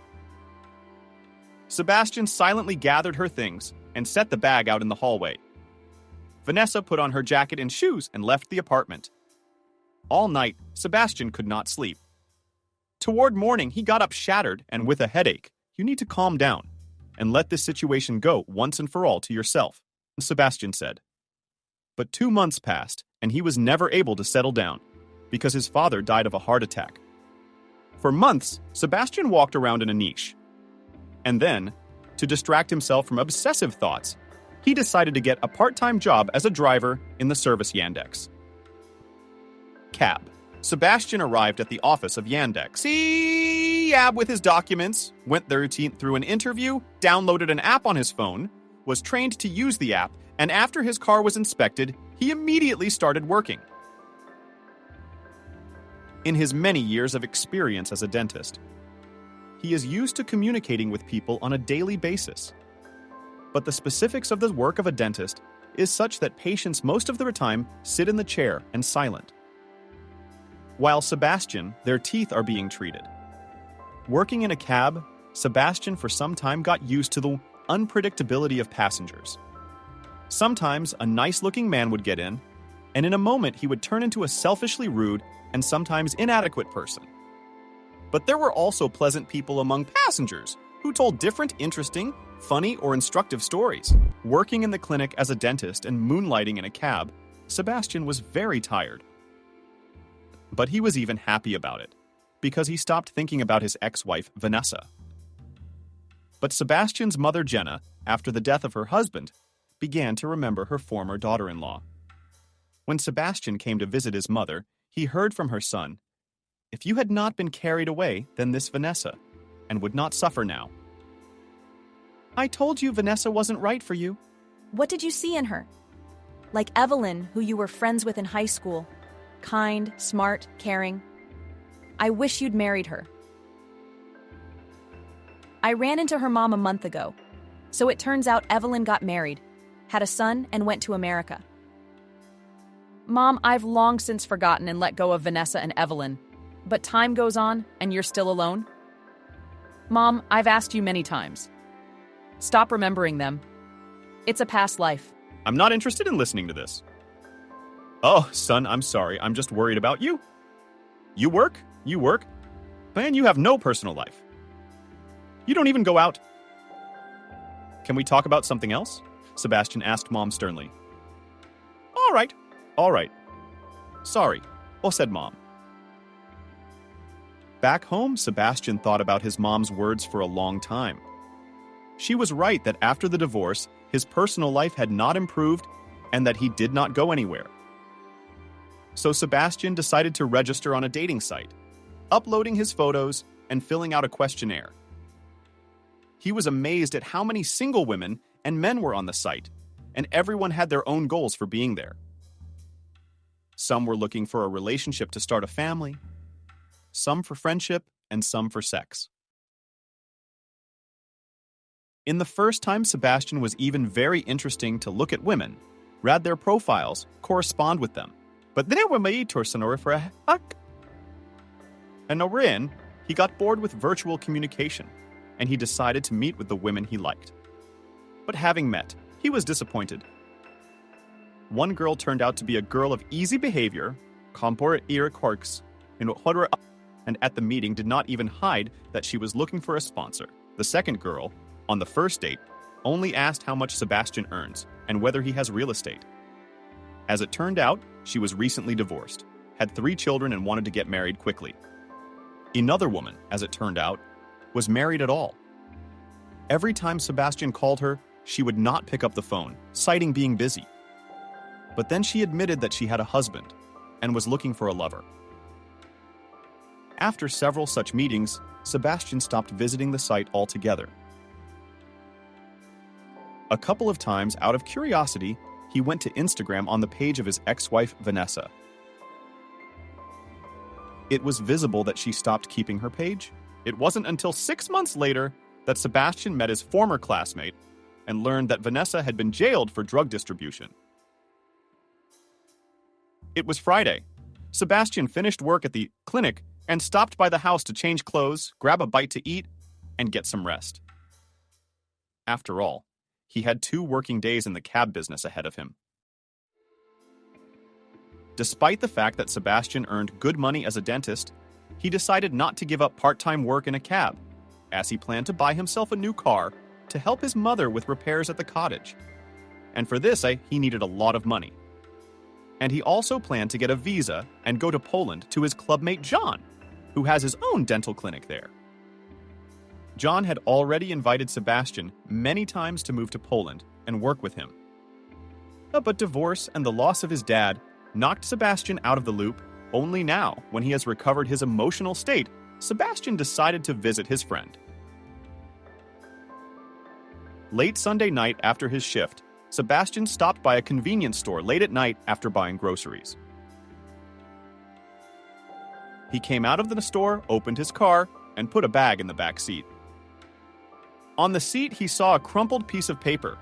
Sebastian silently gathered her things and set the bag out in the hallway. Vanessa put on her jacket and shoes and left the apartment. All night, Sebastian could not sleep. Toward morning, he got up shattered and with a headache. You need to calm down and let this situation go once and for all to yourself, Sebastian said. But 2 months passed, and he was never able to settle down because his father died of a heart attack. For months, Sebastian walked around in a niche. And then, to distract himself from obsessive thoughts, he decided to get a part-time job as a driver in the service Yandex. Cab. Sebastian arrived at the office of Yandex. Cab with his documents, went through an interview, downloaded an app on his phone, was trained to use the app, and after his car was inspected, he immediately started working. In his many years of experience as a dentist, he is used to communicating with people on a daily basis. But the specifics of the work of a dentist is such that patients most of the time sit in the chair and silent. While Sebastian, their teeth are being treated. Working in a cab, Sebastian for some time got used to the unpredictability of passengers. Sometimes a nice-looking man would get in, and in a moment he would turn into a selfishly rude and sometimes inadequate person. But there were also pleasant people among passengers who told different interesting, funny, or instructive stories. Working in the clinic as a dentist and moonlighting in a cab, Sebastian was very tired. But he was even happy about it, because he stopped thinking about his ex-wife, Vanessa. But Sebastian's mother, Jenna, after the death of her husband, began to remember her former daughter-in-law. When Sebastian came to visit his mother, he heard from her son, "If you had not been carried away, then this Vanessa, and would not suffer now." "I told you Vanessa wasn't right for you." What did you see in her? Like Evelyn, who you were friends with in high school. Kind, smart, caring. I wish you'd married her. I ran into her mom a month ago. So it turns out Evelyn got married, had a son, and went to America. Mom, I've long since forgotten and let go of Vanessa and Evelyn. But time goes on, and you're still alone? Mom, I've asked you many times. Stop remembering them. It's a past life. I'm not interested in listening to this. Oh, son, I'm sorry. I'm just worried about you. You work, and you have no personal life. You don't even go out. Can we talk about something else? Sebastian asked Mom sternly. All right. Sorry, said Mom. Back home, Sebastian thought about his mom's words for a long time. She was right that after the divorce, his personal life had not improved and that he did not go anywhere. So Sebastian decided to register on a dating site, uploading his photos and filling out a questionnaire. He was amazed at how many single women and men were on the site, and everyone had their own goals for being there. Some were looking for a relationship to start a family, some for friendship, and some for sex. In the first time, Sebastian was even very interesting to look at women, read their profiles, correspond with them. But then he got bored with virtual communication, and he decided to meet with the women he liked. But having met, he was disappointed. One girl turned out to be a girl of easy behavior, and at the meeting did not even hide that she was looking for a sponsor. The second girl, on the first date, only asked how much Sebastian earns and whether he has real estate. As it turned out, she was recently divorced, had 3 children, and wanted to get married quickly. Another woman, as it turned out, was married at all. Every time Sebastian called her, she would not pick up the phone, citing being busy. But then she admitted that she had a husband and was looking for a lover. After several such meetings, Sebastian stopped visiting the site altogether. A couple of times, out of curiosity, he went to Instagram on the page of his ex-wife, Vanessa. It was visible that she stopped keeping her page. It wasn't until 6 months later that Sebastian met his former classmate and learned that Vanessa had been jailed for drug distribution. It was Friday. Sebastian finished work at the clinic and stopped by the house to change clothes, grab a bite to eat, and get some rest. After all, he had 2 working days in the cab business ahead of him. Despite the fact that Sebastian earned good money as a dentist, he decided not to give up part-time work in a cab, as he planned to buy himself a new car to help his mother with repairs at the cottage. And for this, he needed a lot of money. And he also planned to get a visa and go to Poland to his clubmate John, who has his own dental clinic there. John had already invited Sebastian many times to move to Poland and work with him. But divorce and the loss of his dad knocked Sebastian out of the loop. Only now, when he has recovered his emotional state, Sebastian decided to visit his friend. Late Sunday night after his shift, Sebastian stopped by a convenience store late at night after buying groceries. He came out of the store, opened his car, and put a bag in the back seat. On the seat, he saw a crumpled piece of paper.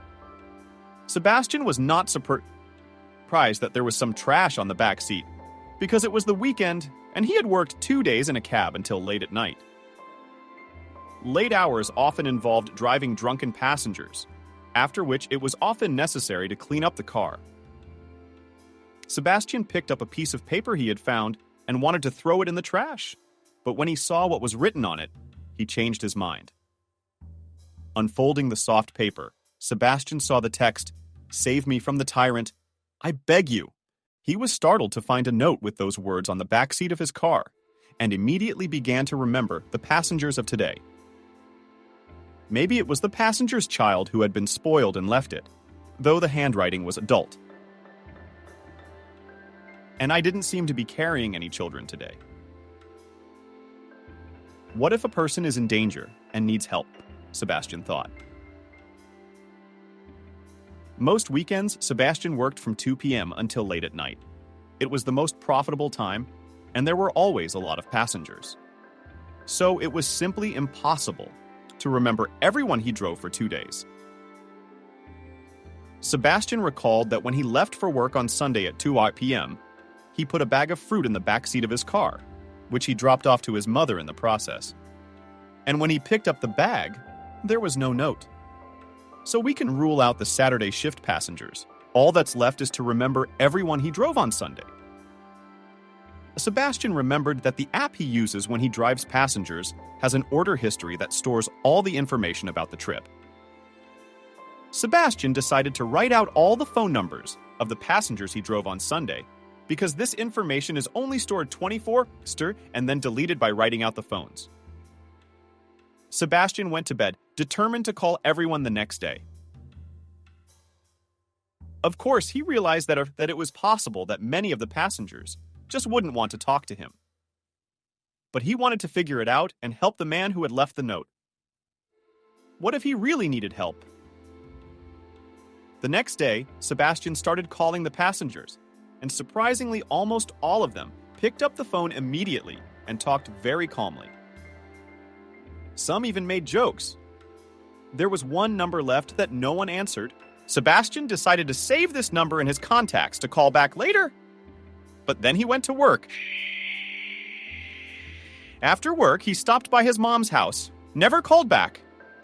Sebastian was not surprised that there was some trash on the back seat, because it was the weekend and he had worked 2 days in a cab until late at night. Late hours often involved driving drunken passengers, after which it was often necessary to clean up the car. Sebastian picked up a piece of paper he had found and wanted to throw it in the trash, but when he saw what was written on it, he changed his mind. Unfolding the soft paper, Sebastian saw the text, "Save me from the tyrant. I beg you." He was startled to find a note with those words on the back seat of his car, and immediately began to remember the passengers of today. Maybe it was the passenger's child who had been spoiled and left it, though the handwriting was adult. And I didn't seem to be carrying any children today. What if a person is in danger and needs help? Sebastian thought. Most weekends, Sebastian worked from 2 p.m. until late at night. It was the most profitable time, and there were always a lot of passengers. So it was simply impossible to remember everyone he drove for 2 days. Sebastian recalled that when he left for work on Sunday at 2 p.m., he put a bag of fruit in the back seat of his car, which he dropped off to his mother in the process. And when he picked up the bag, there was no note. So we can rule out the Saturday shift passengers. All that's left is to remember everyone he drove on Sunday. Sebastian remembered that the app he uses when he drives passengers has an order history that stores all the information about the trip. Sebastian decided to write out all the phone numbers of the passengers he drove on Sunday, because this information is only stored 24/7 and then deleted by writing out the phones. Sebastian went to bed, determined to call everyone the next day. Of course, he realized that it was possible that many of the passengers just wouldn't want to talk to him. But he wanted to figure it out and help the man who had left the note. What if he really needed help? The next day, Sebastian started calling the passengers, and surprisingly, almost all of them picked up the phone immediately and talked very calmly. Some even made jokes. There was one number left that no one answered. Sebastian decided to save this number in his contacts to call back later. But then he went to work. After work, he stopped by his mom's house, never called back,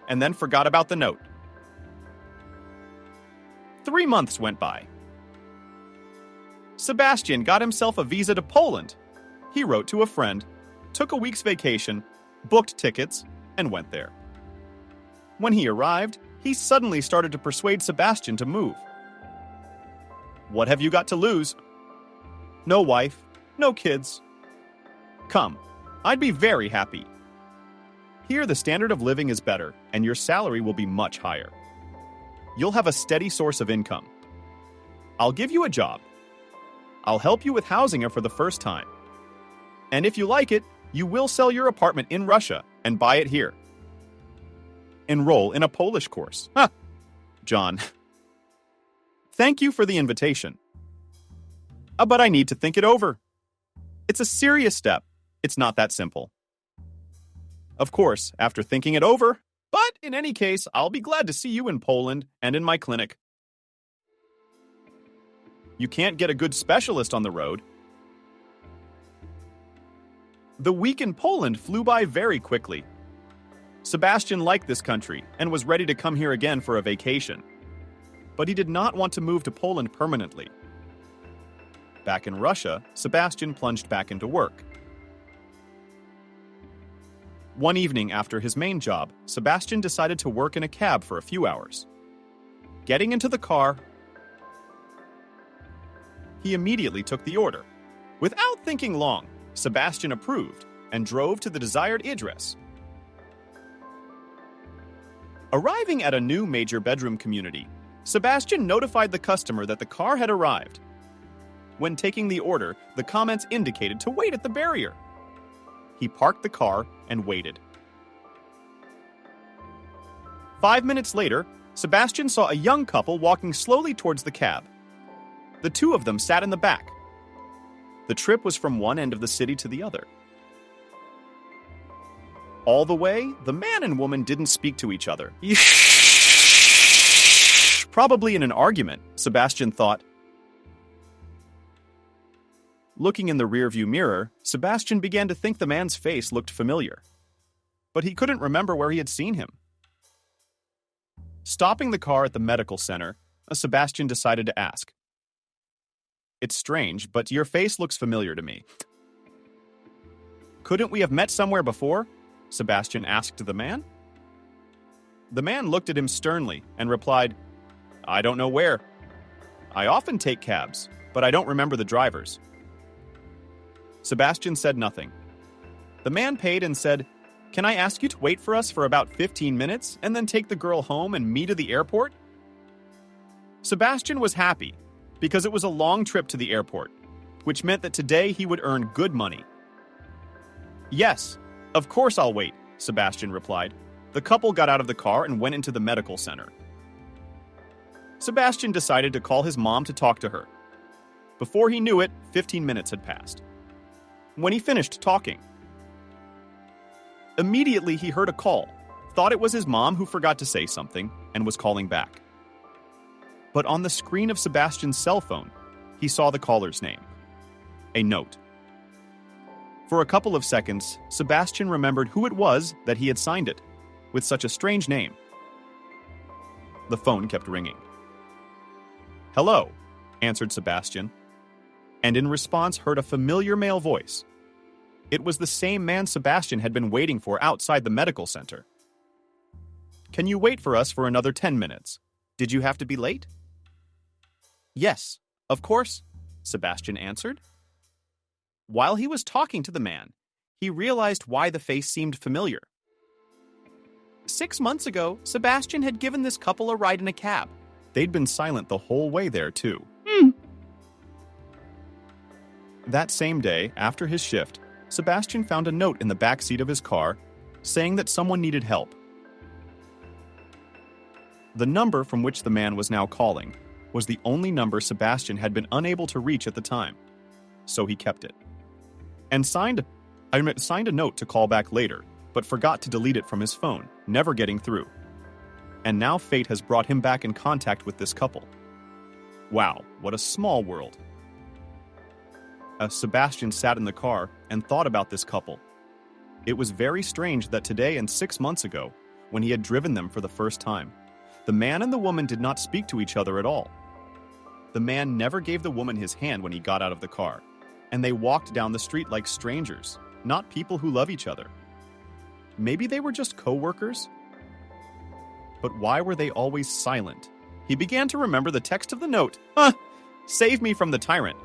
and then forgot about the note. 3 months went by. Sebastian got himself a visa to Poland. He wrote to a friend, took a week's vacation, booked tickets, and went there. When he arrived, he suddenly started to persuade Sebastian to move. What have you got to lose? No wife, no kids. Come, I'd be very happy. Here the standard of living is better, and your salary will be much higher. You'll have a steady source of income. I'll give you a job. I'll help you with housing for the first time. And if you like it, you will sell your apartment in Russia and buy it here. Enroll in a Polish course. Huh. John. Thank you for the invitation. But I need to think it over. It's a serious step. It's not that simple. Of course, after thinking it over, but in any case, I'll be glad to see you in Poland and in my clinic. You can't get a good specialist on the road. The week in Poland flew by very quickly. Sebastian liked this country and was ready to come here again for a vacation. But he did not want to move to Poland permanently. Back in Russia, Sebastian plunged back into work. One evening after his main job, Sebastian decided to work in a cab for a few hours. Getting into the car, he immediately took the order. Without thinking long, Sebastian approved and drove to the desired address. Arriving at a new major bedroom community, Sebastian notified the customer that the car had arrived. When taking the order, the comments indicated to wait at the barrier. He parked the car and waited. 5 minutes later, Sebastian saw a young couple walking slowly towards the cab. The two of them sat in the back. The trip was from one end of the city to the other. All the way, the man and woman didn't speak to each other. Probably in an argument, Sebastian thought. Looking in the rearview mirror, Sebastian began to think the man's face looked familiar. But he couldn't remember where he had seen him. Stopping the car at the medical center, Sebastian decided to ask. It's strange, but your face looks familiar to me. Couldn't we have met somewhere before? Sebastian asked the man. The man looked at him sternly and replied, I don't know where. I often take cabs, but I don't remember the drivers. Sebastian said nothing. The man paid and said, Can I ask you to wait for us for about 15 minutes and then take the girl home and me to the airport? Sebastian was happy because it was a long trip to the airport, which meant that today he would earn good money. Yes, of course I'll wait, Sebastian replied. The couple got out of the car and went into the medical center. Sebastian decided to call his mom to talk to her. Before he knew it, 15 minutes had passed. When he finished talking, immediately he heard a call, thought it was his mom who forgot to say something, and was calling back. But on the screen of Sebastian's cell phone, he saw the caller's name. A note. For a couple of seconds, Sebastian remembered who it was that he had signed it, with such a strange name. The phone kept ringing. Hello, answered Sebastian, and in response heard a familiar male voice. It was the same man Sebastian had been waiting for outside the medical center. Can you wait for us for another 10 minutes? Did you have to be late? Yes, of course, Sebastian answered. While he was talking to the man, he realized why the face seemed familiar. 6 months ago, Sebastian had given this couple a ride in a cab. They'd been silent the whole way there, too. That same day, after his shift, Sebastian found a note in the back seat of his car saying that someone needed help. The number from which the man was now calling was the only number Sebastian had been unable to reach at the time, so he kept it. And signed a note to call back later, but forgot to delete it from his phone, never getting through. And now fate has brought him back in contact with this couple. Wow, what a small world. Sebastian sat in the car and thought about this couple. It was very strange that today and 6 months ago, when he had driven them for the first time, the man and the woman did not speak to each other at all. The man never gave the woman his hand when he got out of the car, and they walked down the street like strangers, not people who love each other. Maybe they were just co-workers? But why were they always silent? He began to remember the text of the note. Save me from the tyrant.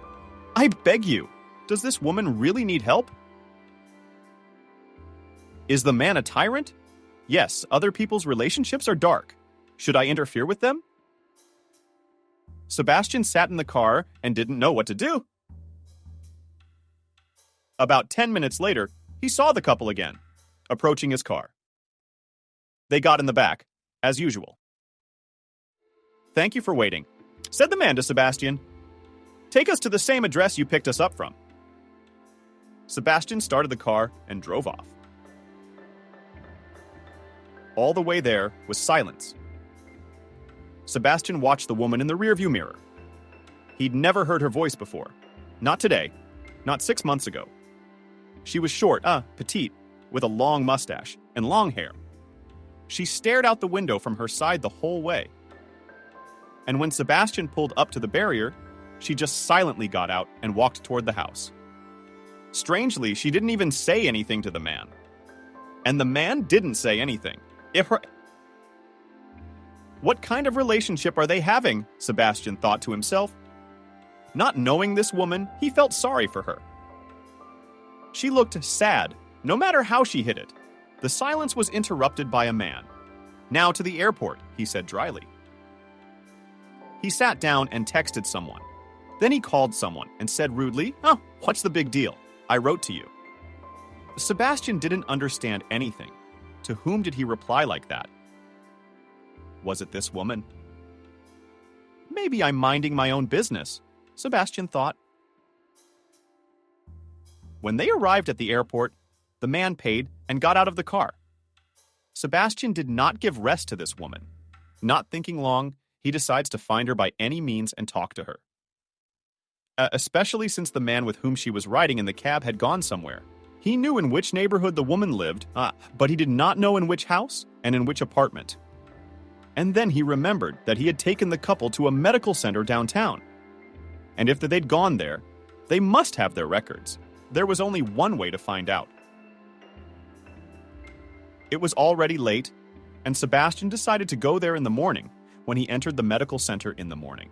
I beg you, does this woman really need help? Is the man a tyrant? Yes, other people's relationships are dark. Should I interfere with them? Sebastian sat in the car and didn't know what to do. About 10 minutes later, he saw the couple again, approaching his car. They got in the back, as usual. Thank you for waiting, said the man to Sebastian. Take us to the same address you picked us up from. Sebastian started the car and drove off. All the way there was silence. Sebastian watched the woman in the rearview mirror. He'd never heard her voice before. Not today. Not 6 months ago. She was short, petite, with a long mustache and long hair. She stared out the window from her side the whole way. And when Sebastian pulled up to the barrier, she just silently got out and walked toward the house. Strangely, she didn't even say anything to the man. And the man didn't say anything. What kind of relationship are they having? Sebastian thought to himself. Not knowing this woman, he felt sorry for her. She looked sad, no matter how she hid it. The silence was interrupted by a man. Now to the airport, he said dryly. He sat down and texted someone. Then he called someone and said rudely, what's the big deal? I wrote to you. Sebastian didn't understand anything. To whom did he reply like that? Was it this woman? Maybe I'm minding my own business, Sebastian thought. When they arrived at the airport, the man paid and got out of the car. Sebastian did not give rest to this woman. Not thinking long, he decides to find her by any means and talk to her. Especially since the man with whom she was riding in the cab had gone somewhere. He knew in which neighborhood the woman lived, but he did not know in which house and in which apartment. And then he remembered that he had taken the couple to a medical center downtown. And if they'd gone there, they must have their records. There was only one way to find out. It was already late, and Sebastian decided to go there in the morning when he entered the medical center in the morning.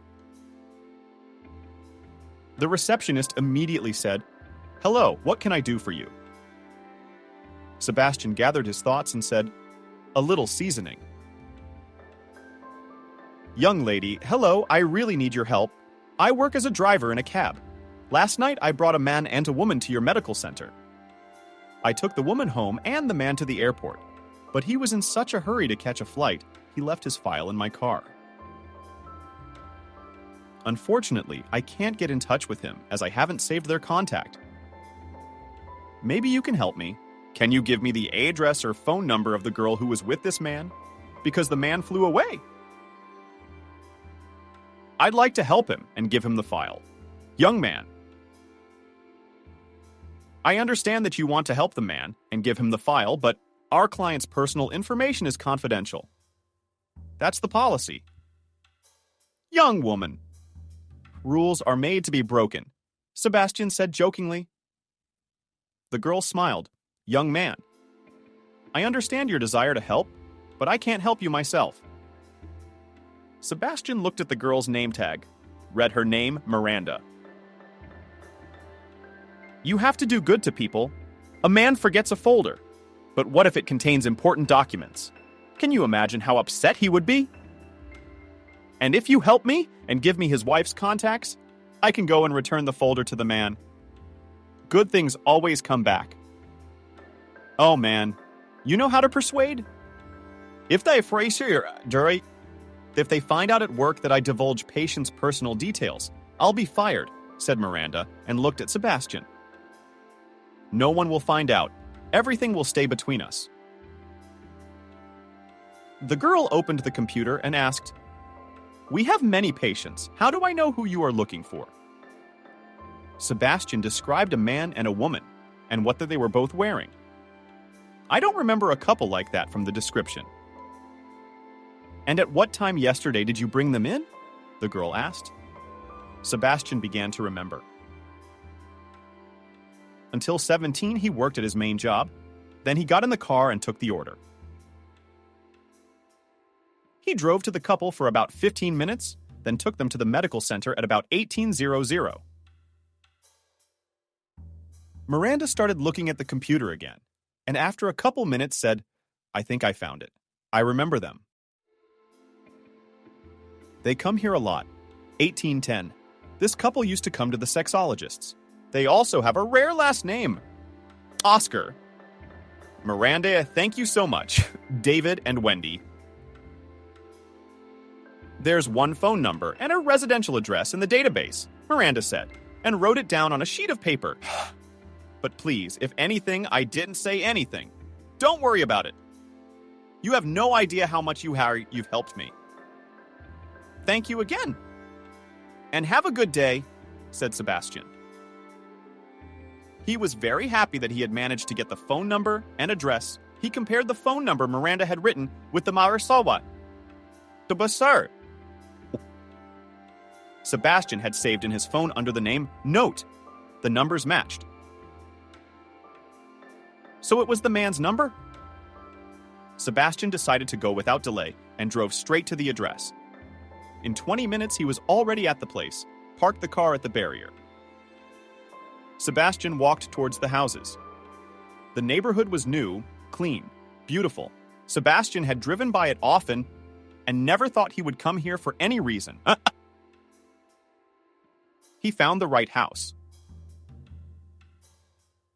The receptionist immediately said, "Hello, what can I do for you?" Sebastian gathered his thoughts and said, "A little seasoning." "Young lady, hello, I really need your help. I work as a driver in a cab. Last night I brought a man and a woman to your medical center. I took the woman home and the man to the airport, but he was in such a hurry to catch a flight, he left his file in my car. Unfortunately, I can't get in touch with him as I haven't saved their contact. Maybe you can help me. Can you give me the address or phone number of the girl who was with this man? Because the man flew away. I'd like to help him and give him the file. Young man. I understand that you want to help the man and give him the file, but our client's personal information is confidential. That's the policy. Young woman. Rules are made to be broken, Sebastian said jokingly. The girl smiled. Young man. I understand your desire to help, but I can't help you myself. Sebastian looked at the girl's name tag, read her name, Miranda. You have to do good to people. A man forgets a folder. But what if it contains important documents? Can you imagine how upset he would be? And if you help me and give me his wife's contacts, I can go and return the folder to the man. Good things always come back. Oh man, you know how to persuade? If they find out at work that I divulge patients' personal details, I'll be fired, said Miranda, and looked at Sebastian. No one will find out. Everything will stay between us. The girl opened the computer and asked, "We have many patients. How do I know who you are looking for?" Sebastian described a man and a woman, and what they were both wearing. I don't remember a couple like that from the description. And at what time yesterday did you bring them in? The girl asked. Sebastian began to remember. Until 17, he worked at his main job. Then he got in the car and took the order. He drove to the couple for about 15 minutes, then took them to the medical center at about 1800. Miranda started looking at the computer again, and after a couple minutes said, "I think I found it. I remember them. They come here a lot. 1810. This couple used to come to the sexologists. They also have a rare last name. Oscar. Miranda, thank you so much. David and Wendy. There's one phone number and a residential address in the database," Miranda said, and wrote it down on a sheet of paper. "But please, if anything, I didn't say anything. Don't worry about it. You have no idea how much you've helped me. Thank you again. And have a good day," said Sebastian. He was very happy that he had managed to get the phone number and address. He compared the phone number Miranda had written with the Marasawa. The Basar. Sebastian had saved in his phone under the name Note. The numbers matched. So it was the man's number? Sebastian decided to go without delay and drove straight to the address. In 20 minutes, he was already at the place, parked the car at the barrier. Sebastian walked towards the houses. The neighborhood was new, clean, beautiful. Sebastian had driven by it often and never thought he would come here for any reason. He found the right house.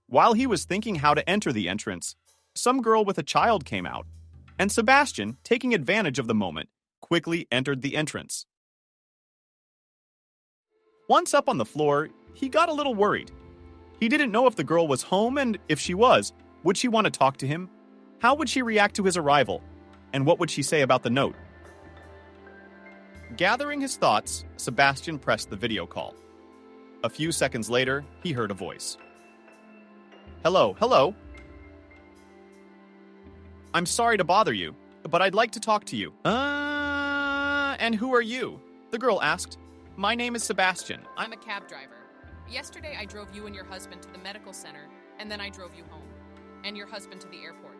While he was thinking how to enter the entrance, some girl with a child came out, and Sebastian, taking advantage of the moment, quickly entered the entrance. Once up on the floor, he got a little worried. He didn't know if the girl was home, and if she was, would she want to talk to him? How would she react to his arrival? And what would she say about the note? Gathering his thoughts, Sebastian pressed the video call. A few seconds later, he heard a voice. "Hello, hello. I'm sorry to bother you, but I'd like to talk to you." And who are you?" the girl asked. "My name is Sebastian. I'm a cab driver. Yesterday I drove you and your husband to the medical center, and then I drove you home, and your husband to the airport."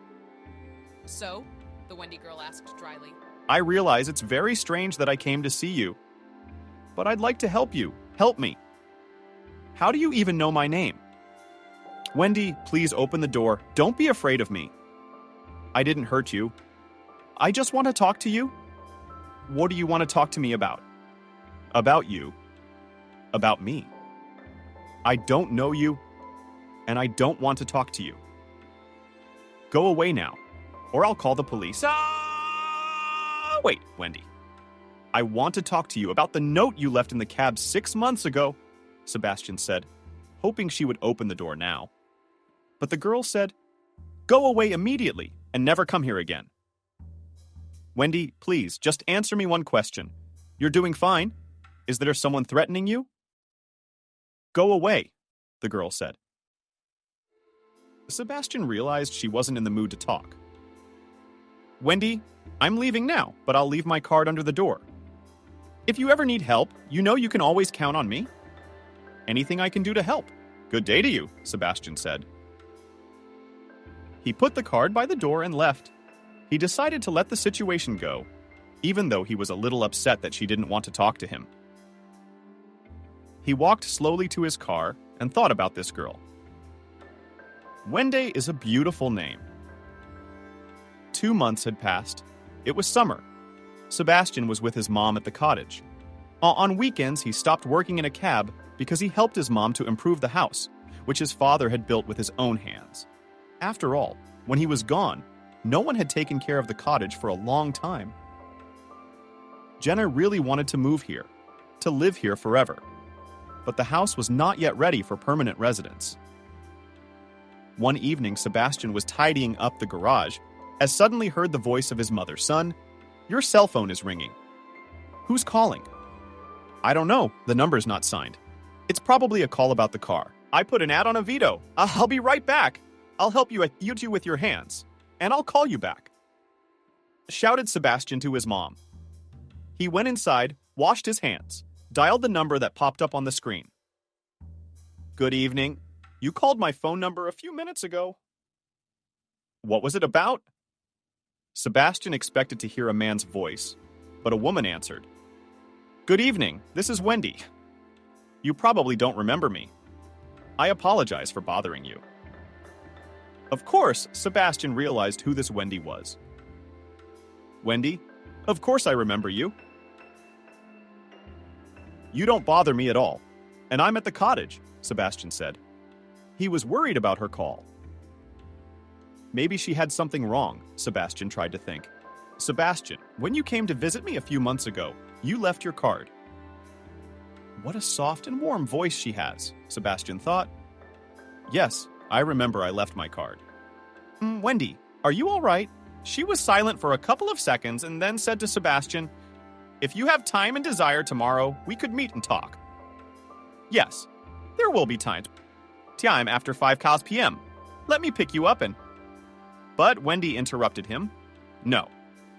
"So?" the Wendy girl asked dryly. "I realize it's very strange that I came to see you, but I'd like to help you. Help me. How do you even know my name?" "Wendy, please open the door. Don't be afraid of me. I didn't hurt you. I just want to talk to you." "What do you want to talk to me about?" "About you. About me. I don't know you, and I don't want to talk to you. Go away now, or I'll call the police." Wait, Wendy. "I want to talk to you about the note you left in the cab 6 months ago," Sebastian said, hoping she would open the door now. But the girl said, "Go away immediately and never come here again." "Wendy, please, just answer me one question. You're doing fine. Is there someone threatening you?" "Go away," the girl said. Sebastian realized she wasn't in the mood to talk. "Wendy, I'm leaving now, but I'll leave my card under the door. If you ever need help, you know you can always count on me. Anything I can do to help." "Good day to you," Sebastian said. He put the card by the door and left. He decided to let the situation go, even though he was a little upset that she didn't want to talk to him. He walked slowly to his car and thought about this girl. Wendy is a beautiful name. 2 months had passed. It was summer. Sebastian was with his mom at the cottage. On weekends, he stopped working in a cab because he helped his mom to improve the house, which his father had built with his own hands. After all, when he was gone, no one had taken care of the cottage for a long time. Jenna really wanted to move here, to live here forever. But the house was not yet ready for permanent residence. One evening, Sebastian was tidying up the garage, as suddenly heard the voice of his mother. "Son, your cell phone is ringing." "Who's calling?" "I don't know. The number's not signed. It's probably a call about the car. I put an ad on a Vito. I'll be right back. I'll help you two with your hands, and I'll call you back," shouted Sebastian to his mom. He went inside, washed his hands, dialed the number that popped up on the screen. "Good evening. You called my phone number a few minutes ago." "What was it about?" Sebastian expected to hear a man's voice, but a woman answered. "Good evening. This is Wendy. You probably don't remember me. I apologize for bothering you." Of course, Sebastian realized who this Wendy was. "Wendy, of course I remember you. You don't bother me at all, and I'm at the cottage," Sebastian said. He was worried about her call. Maybe she had something wrong, Sebastian tried to think. "Sebastian, when you came to visit me a few months ago, you left your card." What a soft and warm voice she has, Sebastian thought. "Yes, I remember I left my card." Wendy, are you all right?" She was silent for a couple of seconds and then said to Sebastian, "If you have time and desire tomorrow, we could meet and talk." "Yes, there will be time after 5 p.m. Let me pick you up and—" But Wendy interrupted him. "No,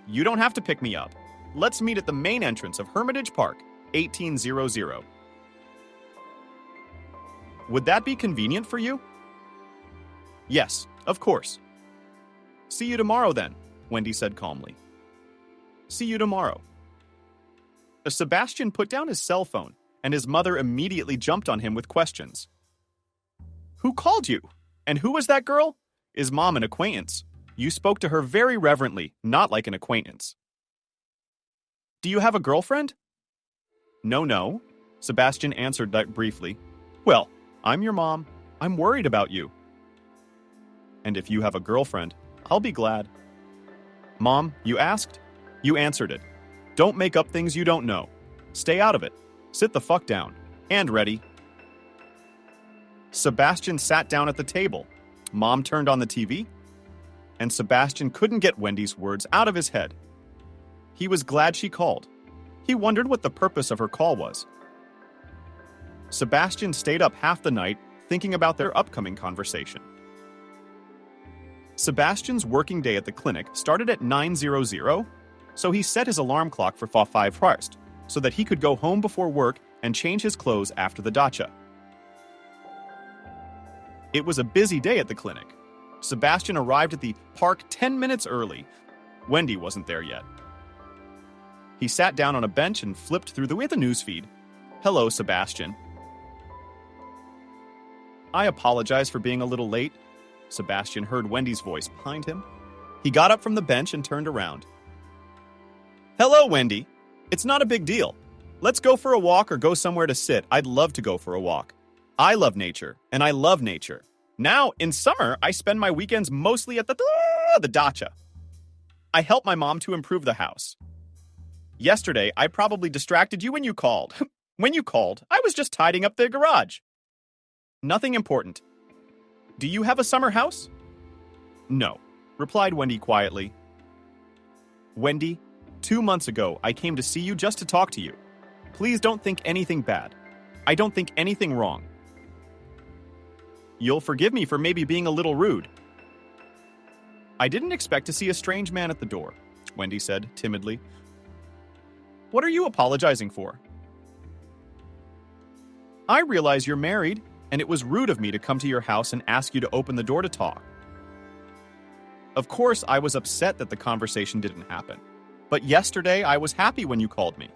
you don't have to pick me up. Let's meet at the main entrance of Hermitage Park, 1800. Would that be convenient for you?" "Yes, of course." "See you tomorrow then," Wendy said calmly. "See you tomorrow." Sebastian put down his cell phone, and his mother immediately jumped on him with questions. "Who called you? And who was that girl?" "Is Mom an acquaintance? You spoke to her very reverently, not like an acquaintance." "Do you have a girlfriend?" No, Sebastian answered that briefly. "Well, I'm your mom. I'm worried about you." "And if you have a girlfriend, I'll be glad." "Mom, you asked? You answered it. Don't make up things you don't know. Stay out of it. Sit the fuck down. And ready." Sebastian sat down at the table. Mom turned on the TV, and Sebastian couldn't get Wendy's words out of his head. He was glad she called. He wondered what the purpose of her call was. Sebastian stayed up half the night thinking about their upcoming conversation. Sebastian's working day at the clinic started at 9:00, so he set his alarm clock for 5 first, so that he could go home before work and change his clothes after the dacha. It was a busy day at the clinic. Sebastian arrived at the park 10 minutes early. Wendy wasn't there yet. He sat down on a bench and flipped through the newsfeed. "Hello, Sebastian." "I apologize for being a little late." Sebastian heard Wendy's voice behind him. He got up from the bench and turned around. "Hello, Wendy. It's not a big deal. Let's go for a walk or go somewhere to sit. I'd love to go for a walk. I love nature, and I love nature. Now, in summer, I spend my weekends mostly at the dacha. I help my mom to improve the house. Yesterday, I probably distracted you when you called. When you called, I was just tidying up the garage. Nothing important. Do you have a summer house?" "No," replied Wendy quietly. "Wendy, 2 months ago, I came to see you just to talk to you. Please don't think anything bad. I don't think anything wrong. You'll forgive me for maybe being a little rude." "I didn't expect to see a strange man at the door," Wendy said timidly. "What are you apologizing for?" "I realize you're married, and it was rude of me to come to your house and ask you to open the door to talk. Of course, I was upset that the conversation didn't happen. But yesterday, I was happy when you called me."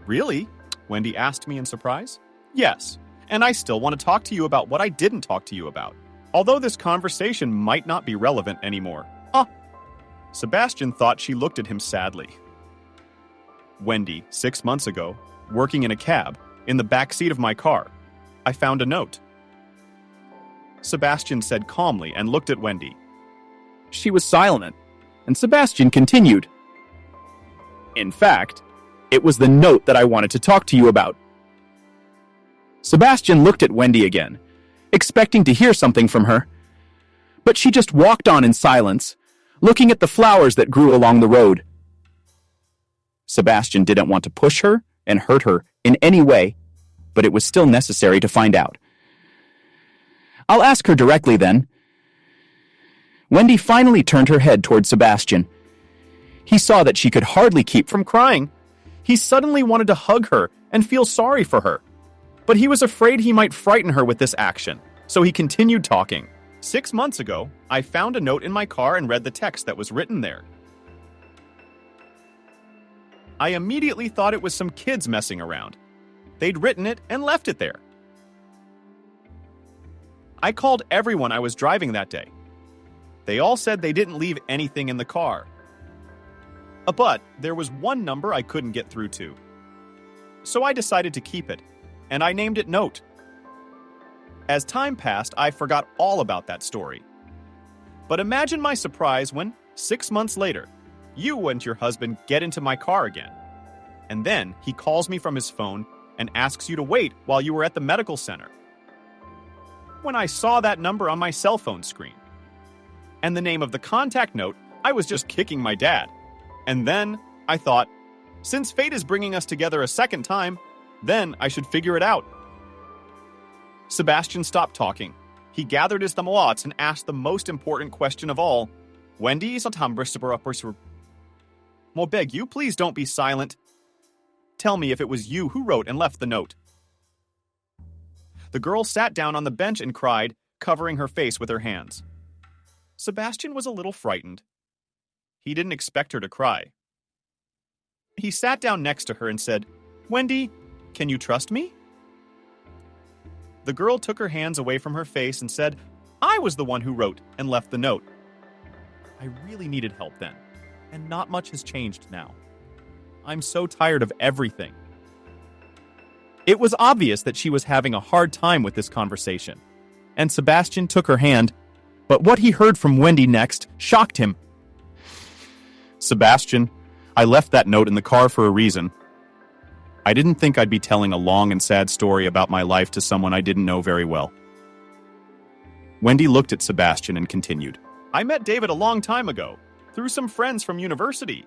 "Really?" Wendy asked me in surprise. "Yes, and I still want to talk to you about what I didn't talk to you about, although this conversation might not be relevant anymore." Sebastian thought she looked at him sadly. "Wendy, 6 months ago, working in a cab, in the back seat of my car, I found a note. Sebastian said calmly and looked at Wendy. She was silent, and Sebastian continued. In fact, it was the note that I wanted to talk to you about. Sebastian looked at Wendy again, expecting to hear something from her. But she just walked on in silence, looking at the flowers that grew along the road. Sebastian didn't want to push her and hurt her in any way, but it was still necessary to find out. I'll ask her directly then. Wendy finally turned her head toward Sebastian. He saw that she could hardly keep From crying, he suddenly wanted to hug her and feel sorry for her. But he was afraid he might frighten her with this action, so he continued talking. 6 months ago, I found a note in my car and read the text that was written there. I immediately thought it was some kids messing around. They'd written it and left it there. I called everyone I was driving that day. They all said they didn't leave anything in the car. But there was one number I couldn't get through to. So I decided to keep it, and I named it Note. As time passed, I forgot all about that story. But imagine my surprise when, 6 months later, you and your husband get into my car again. And then he calls me from his phone and asks you to wait while you were at the medical center. When I saw that number on my cell phone screen and the name of the contact note, I was just kicking my dad. And then I thought, since fate is bringing us together a second time, then I should figure it out. Sebastian stopped talking. He gathered his thoughts and asked the most important question of all. Wendy, Mo beg you, please don't be silent. Tell me if it was you who wrote and left the note. The girl sat down on the bench and cried, covering her face with her hands. Sebastian was a little frightened. He didn't expect her to cry. He sat down next to her and said, Wendy, can you trust me? The girl took her hands away from her face and said, I was the one who wrote and left the note. I really needed help then, and not much has changed now. I'm so tired of everything. It was obvious that she was having a hard time with this conversation, and Sebastian took her hand, but what he heard from Wendy next shocked him. Sebastian, I left that note in the car for a reason. I didn't think I'd be telling a long and sad story about my life to someone I didn't know very well. Wendy looked at Sebastian and continued. I met David a long time ago, through some friends from university.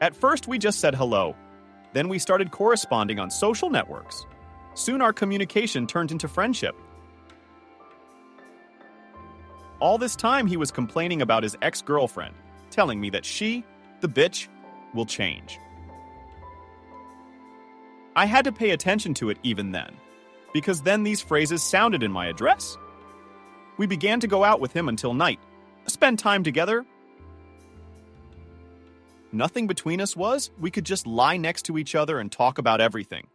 At first, we just said hello. Then we started corresponding on social networks. Soon our communication turned into friendship. All this time, he was complaining about his ex-girlfriend, telling me that she, the bitch, will change. I had to pay attention to it even then, because then these phrases sounded in my address. We began to go out with him until night, spend time together. Nothing between us was, we could just lie next to each other and talk about everything.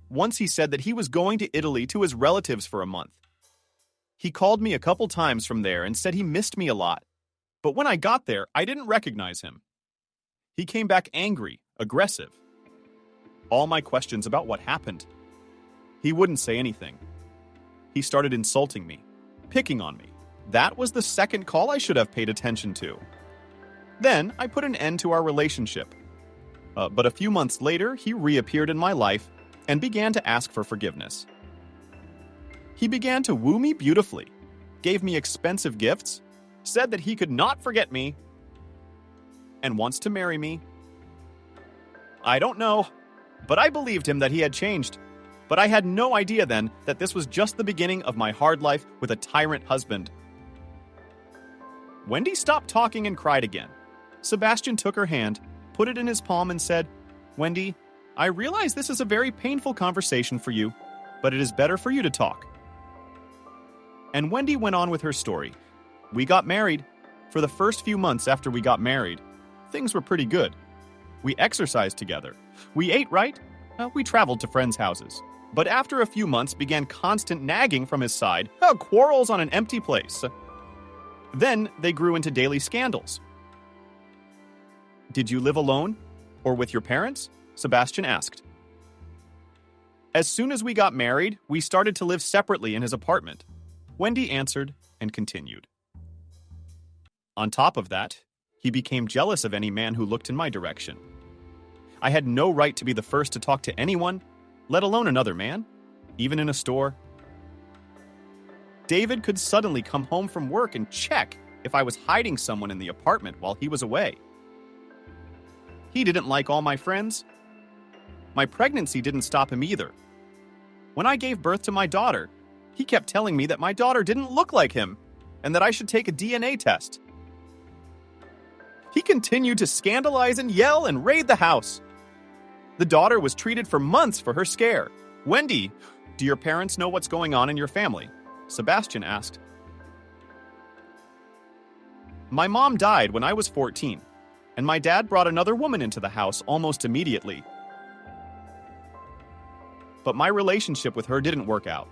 Once he said that he was going to Italy to his relatives for a month. He called me a couple times from there and said he missed me a lot. But when I got there, I didn't recognize him. He came back angry, aggressive. All my questions about what happened. He wouldn't say anything. He started insulting me, picking on me. That was the second call I should have paid attention to. Then I put an end to our relationship. But a few months later, he reappeared in my life and began to ask for forgiveness. He began to woo me beautifully, gave me expensive gifts, said that he could not forget me, and wants to marry me. I don't know, but I believed him that he had changed. But I had no idea then that this was just the beginning of my hard life with a tyrant husband. Wendy stopped talking and cried again. Sebastian took her hand, put it in his palm and said, Wendy, I realize this is a very painful conversation for you, but it is better for you to talk. And Wendy went on with her story. We got married. For the first few months after we got married, things were pretty good. We exercised together. We ate right. We traveled to friends' houses. But after a few months began constant nagging from his side, quarrels on an empty place. Then they grew into daily scandals. Did you live alone? Or with your parents? Sebastian asked. As soon as we got married, we started to live separately in his apartment. Wendy answered and continued. On top of that, he became jealous of any man who looked in my direction. I had no right to be the first to talk to anyone, let alone another man, even in a store. David could suddenly come home from work and check if I was hiding someone in the apartment while he was away. He didn't like all my friends. My pregnancy didn't stop him either. When I gave birth to my daughter, he kept telling me that my daughter didn't look like him and that I should take a DNA test. He continued to scandalize and yell and raid the house. The daughter was treated for months for her scare. Wendy, do your parents know what's going on in your family? Sebastian asked. My mom died when I was 14, and my dad brought another woman into the house almost immediately. But my relationship with her didn't work out,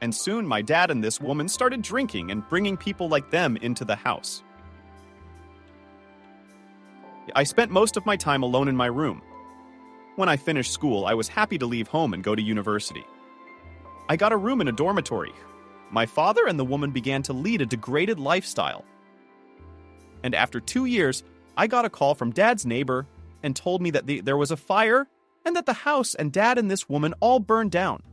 and soon my dad and this woman started drinking and bringing people like them into the house. I spent most of my time alone in my room. When I finished school, I was happy to leave home and go to university. I got a room in a dormitory. My father and the woman began to lead a degraded lifestyle. And after 2 years, I got a call from Dad's neighbor and told me that there was a fire and that the house and Dad and this woman all burned down.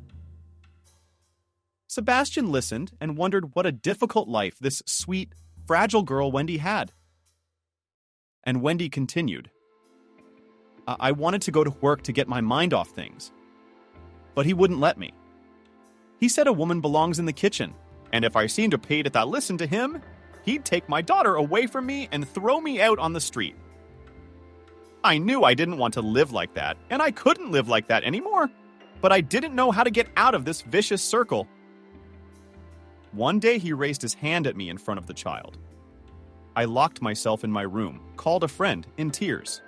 Sebastian listened and wondered what a difficult life this sweet, fragile girl Wendy had. And Wendy continued. I wanted to go to work to get my mind off things, but he wouldn't let me. He said a woman belongs in the kitchen, and if I seemed to pay to listen to him, he'd take my daughter away from me and throw me out on the street. I knew I didn't want to live like that, and I couldn't live like that anymore, but I didn't know how to get out of this vicious circle. One day he raised his hand at me in front of the child. I locked myself in my room, called a friend, in tears.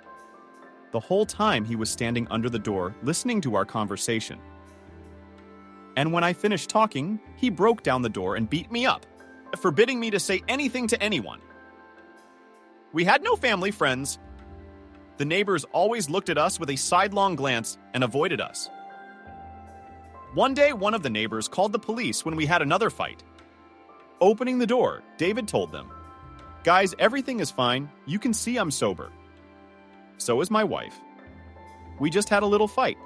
The whole time he was standing under the door, listening to our conversation. And when I finished talking, he broke down the door and beat me up, forbidding me to say anything to anyone. We had no family friends. The neighbors always looked at us with a sidelong glance and avoided us. One day, one of the neighbors called the police when we had another fight. Opening the door, David told them, "Guys, everything is fine. You can see I'm sober. So is my wife. We just had a little fight.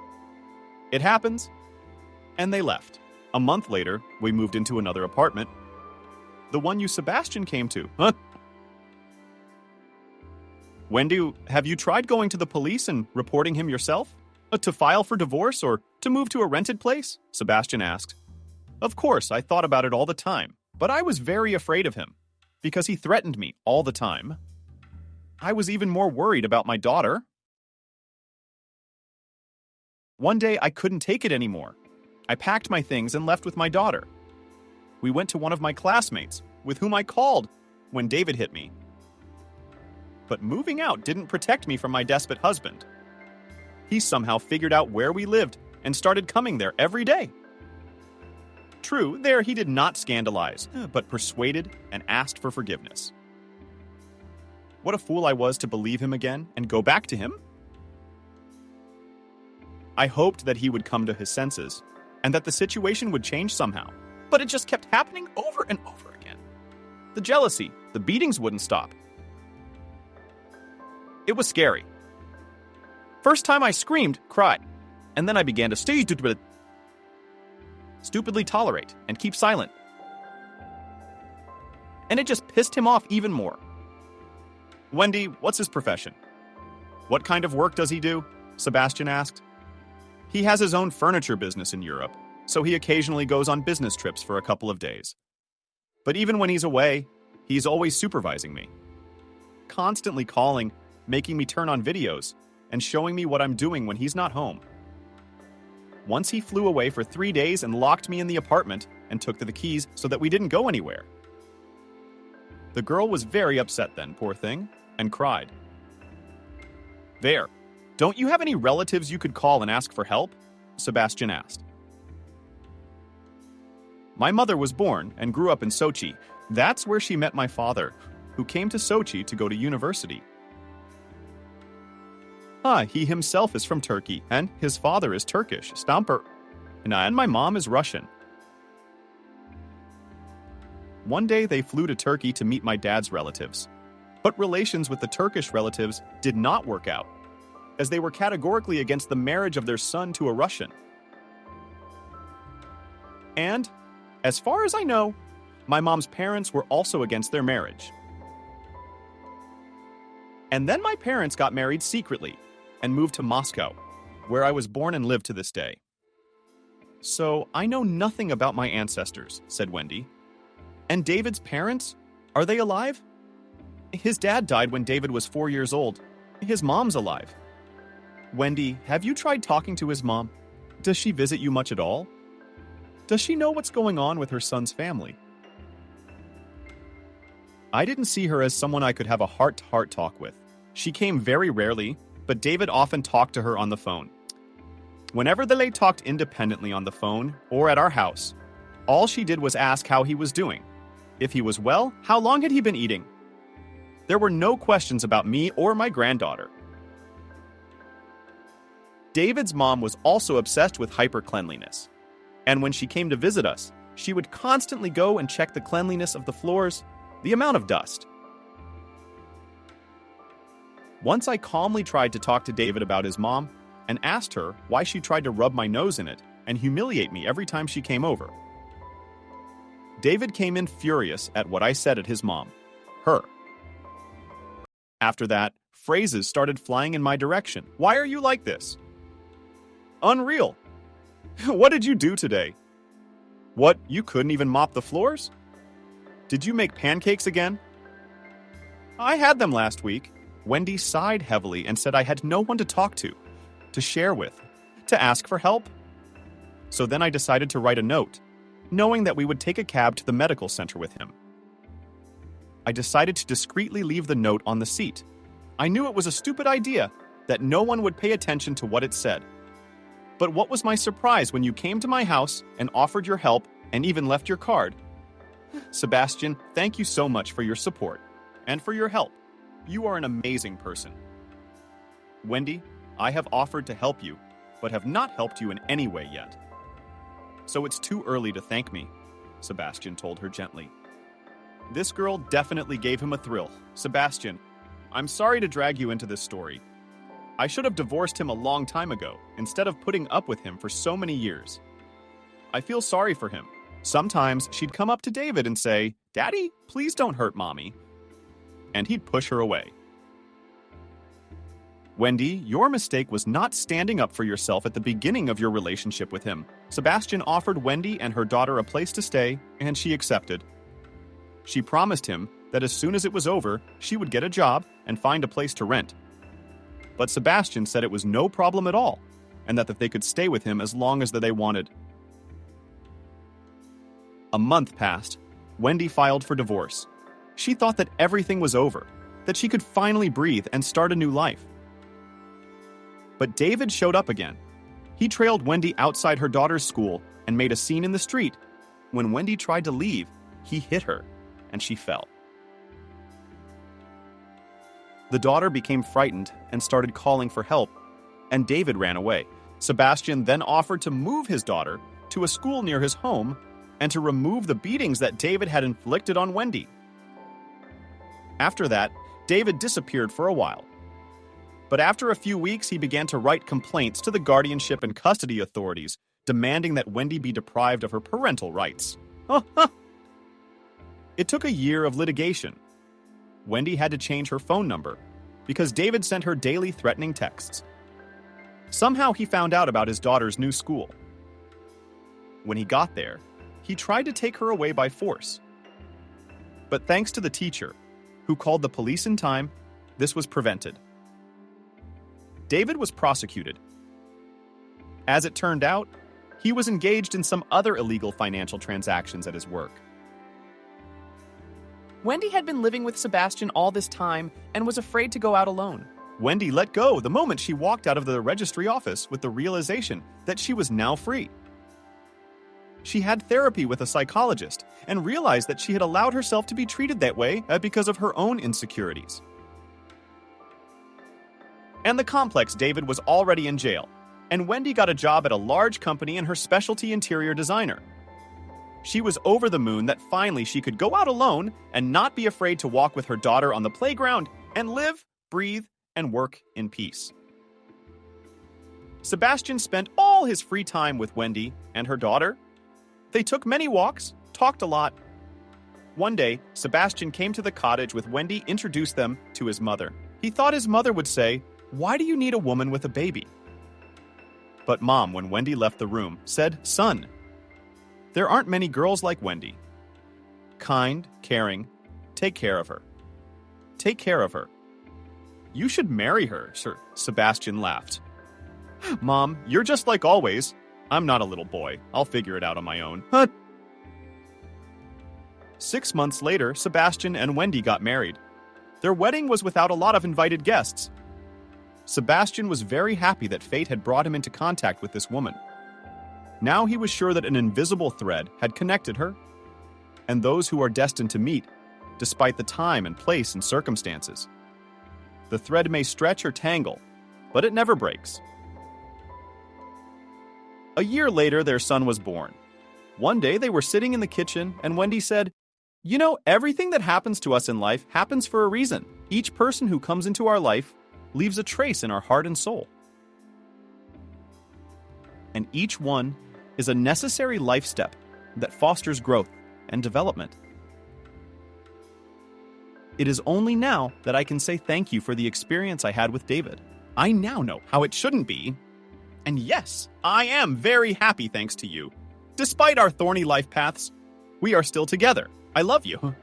It happens." And they left. A month later, we moved into another apartment. The one you Sebastian came to, huh? Wendy, have you tried going to the police and reporting him yourself? To file for divorce or to move to a rented place? Sebastian asked. Of course, I thought about it all the time, but I was very afraid of him, because he threatened me all the time. I was even more worried about my daughter. One day, I couldn't take it anymore. I packed my things and left with my daughter. We went to one of my classmates, with whom I called when David hit me. But moving out didn't protect me from my despot husband. He somehow figured out where we lived and started coming there every day. True, there he did not scandalize, but persuaded and asked for forgiveness. What a fool I was to believe him again and go back to him. I hoped that he would come to his senses and that the situation would change somehow, but it just kept happening over and over again. The jealousy, the beatings wouldn't stop. It was scary. First time I screamed, cried, and then I began to stupidly tolerate and keep silent. And it just pissed him off even more. Wendy, what's his profession? What kind of work does he do? Sebastian asked. He has his own furniture business in Europe, so he occasionally goes on business trips for a couple of days. But even when he's away, he's always supervising me. Constantly calling, making me turn on videos, and showing me what I'm doing when he's not home. Once he flew away for 3 days and locked me in the apartment and took the keys so that we didn't go anywhere. The girl was very upset then, poor thing, and cried. There, don't you have any relatives you could call and ask for help? Sebastian asked. My mother was born and grew up in Sochi. That's where she met my father, who came to Sochi to go to university. He himself is from Turkey, and his father is Turkish. Stamper. And my mom is Russian. One day they flew to Turkey to meet my dad's relatives. But relations with the Turkish relatives did not work out, as they were categorically against the marriage of their son to a Russian. And, as far as I know, my mom's parents were also against their marriage. And then my parents got married secretly and moved to Moscow, where I was born and live to this day. So I know nothing about my ancestors, said Wendy. And David's parents? Are they alive? His dad died when David was 4 years old. His mom's alive. Wendy, have you tried talking to his mom? Does she visit you much at all? Does she know what's going on with her son's family? I didn't see her as someone I could have a heart-to-heart talk with. She came very rarely, but David often talked to her on the phone. Whenever they talked independently on the phone or at our house, all she did was ask how he was doing. If he was well, how long had he been eating? There were no questions about me or my granddaughter. David's mom was also obsessed with hyper-cleanliness. And when she came to visit us, she would constantly go and check the cleanliness of the floors, the amount of dust. Once I calmly tried to talk to David about his mom and asked her why she tried to rub my nose in it and humiliate me every time she came over. David came in furious at what I said at his mom, her. After that, phrases started flying in my direction. Why are you like this? Unreal. What did you do today? What, you couldn't even mop the floors? Did you make pancakes again? I had them last week. Wendy sighed heavily and said I had no one to talk to share with, to ask for help. So then I decided to write a note, knowing that we would take a cab to the medical center with him. I decided to discreetly leave the note on the seat. I knew it was a stupid idea, that no one would pay attention to what it said. But what was my surprise when you came to my house and offered your help and even left your card? Sebastian, thank you so much for your support and for your help. You are an amazing person. Wendy, I have offered to help you, but have not helped you in any way yet. So it's too early to thank me, Sebastian told her gently. This girl definitely gave him a thrill. Sebastian, I'm sorry to drag you into this story. I should have divorced him a long time ago, instead of putting up with him for so many years. I feel sorry for him. Sometimes she'd come up to David and say, Daddy, please don't hurt Mommy. And he'd push her away. Wendy, your mistake was not standing up for yourself at the beginning of your relationship with him. Sebastian offered Wendy and her daughter a place to stay, and she accepted. She promised him that as soon as it was over, she would get a job and find a place to rent. But Sebastian said it was no problem at all, and that they could stay with him as long as they wanted. A month passed. Wendy filed for divorce. She thought that everything was over, that she could finally breathe and start a new life. But David showed up again. He trailed Wendy outside her daughter's school and made a scene in the street. When Wendy tried to leave, he hit her, and she fell. The daughter became frightened and started calling for help, and David ran away. Sebastian then offered to move his daughter to a school near his home and to remove the beatings that David had inflicted on Wendy. After that, David disappeared for a while. But after a few weeks, he began to write complaints to the guardianship and custody authorities, demanding that Wendy be deprived of her parental rights. It took a year of litigation. Wendy had to change her phone number because David sent her daily threatening texts. Somehow he found out about his daughter's new school. When he got there, he tried to take her away by force. But thanks to the teacher, who called the police in time, this was prevented. David was prosecuted. As it turned out, he was engaged in some other illegal financial transactions at his work. Wendy had been living with Sebastian all this time and was afraid to go out alone. Wendy let go the moment she walked out of the registry office with the realization that she was now free. She had therapy with a psychologist and realized that she had allowed herself to be treated that way because of her own insecurities. And the complex David was already in jail. and Wendy got a job at a large company and her specialty interior designer. She was over the moon that finally she could go out alone and not be afraid to walk with her daughter on the playground and live, breathe, and work in peace. Sebastian spent all his free time with Wendy and her daughter. They took many walks, talked a lot. One day, Sebastian came to the cottage with Wendy, introduced them to his mother. He thought his mother would say, "Why do you need a woman with a baby?" But Mom, when Wendy left the room, said, "Son, there aren't many girls like Wendy. Kind, caring, take care of her. Take care of her. You should marry her," Sir Sebastian laughed. "Mom, you're just like always. I'm not a little boy. I'll figure it out on my own." 6 months later, Sebastian and Wendy got married. Their wedding was without a lot of invited guests. Sebastian was very happy that fate had brought him into contact with this woman. Now he was sure that an invisible thread had connected her and those who are destined to meet, despite the time and place and circumstances. The thread may stretch or tangle, but it never breaks. A year later, their son was born. One day, they were sitting in the kitchen, and Wendy said, "You know, everything that happens to us in life happens for a reason. Each person who comes into our life leaves a trace in our heart and soul. And each one is a necessary life step that fosters growth and development. It is only now that I can say thank you for the experience I had with David. I now know how it shouldn't be. And yes, I am very happy thanks to you. Despite our thorny life paths, we are still together. I love you."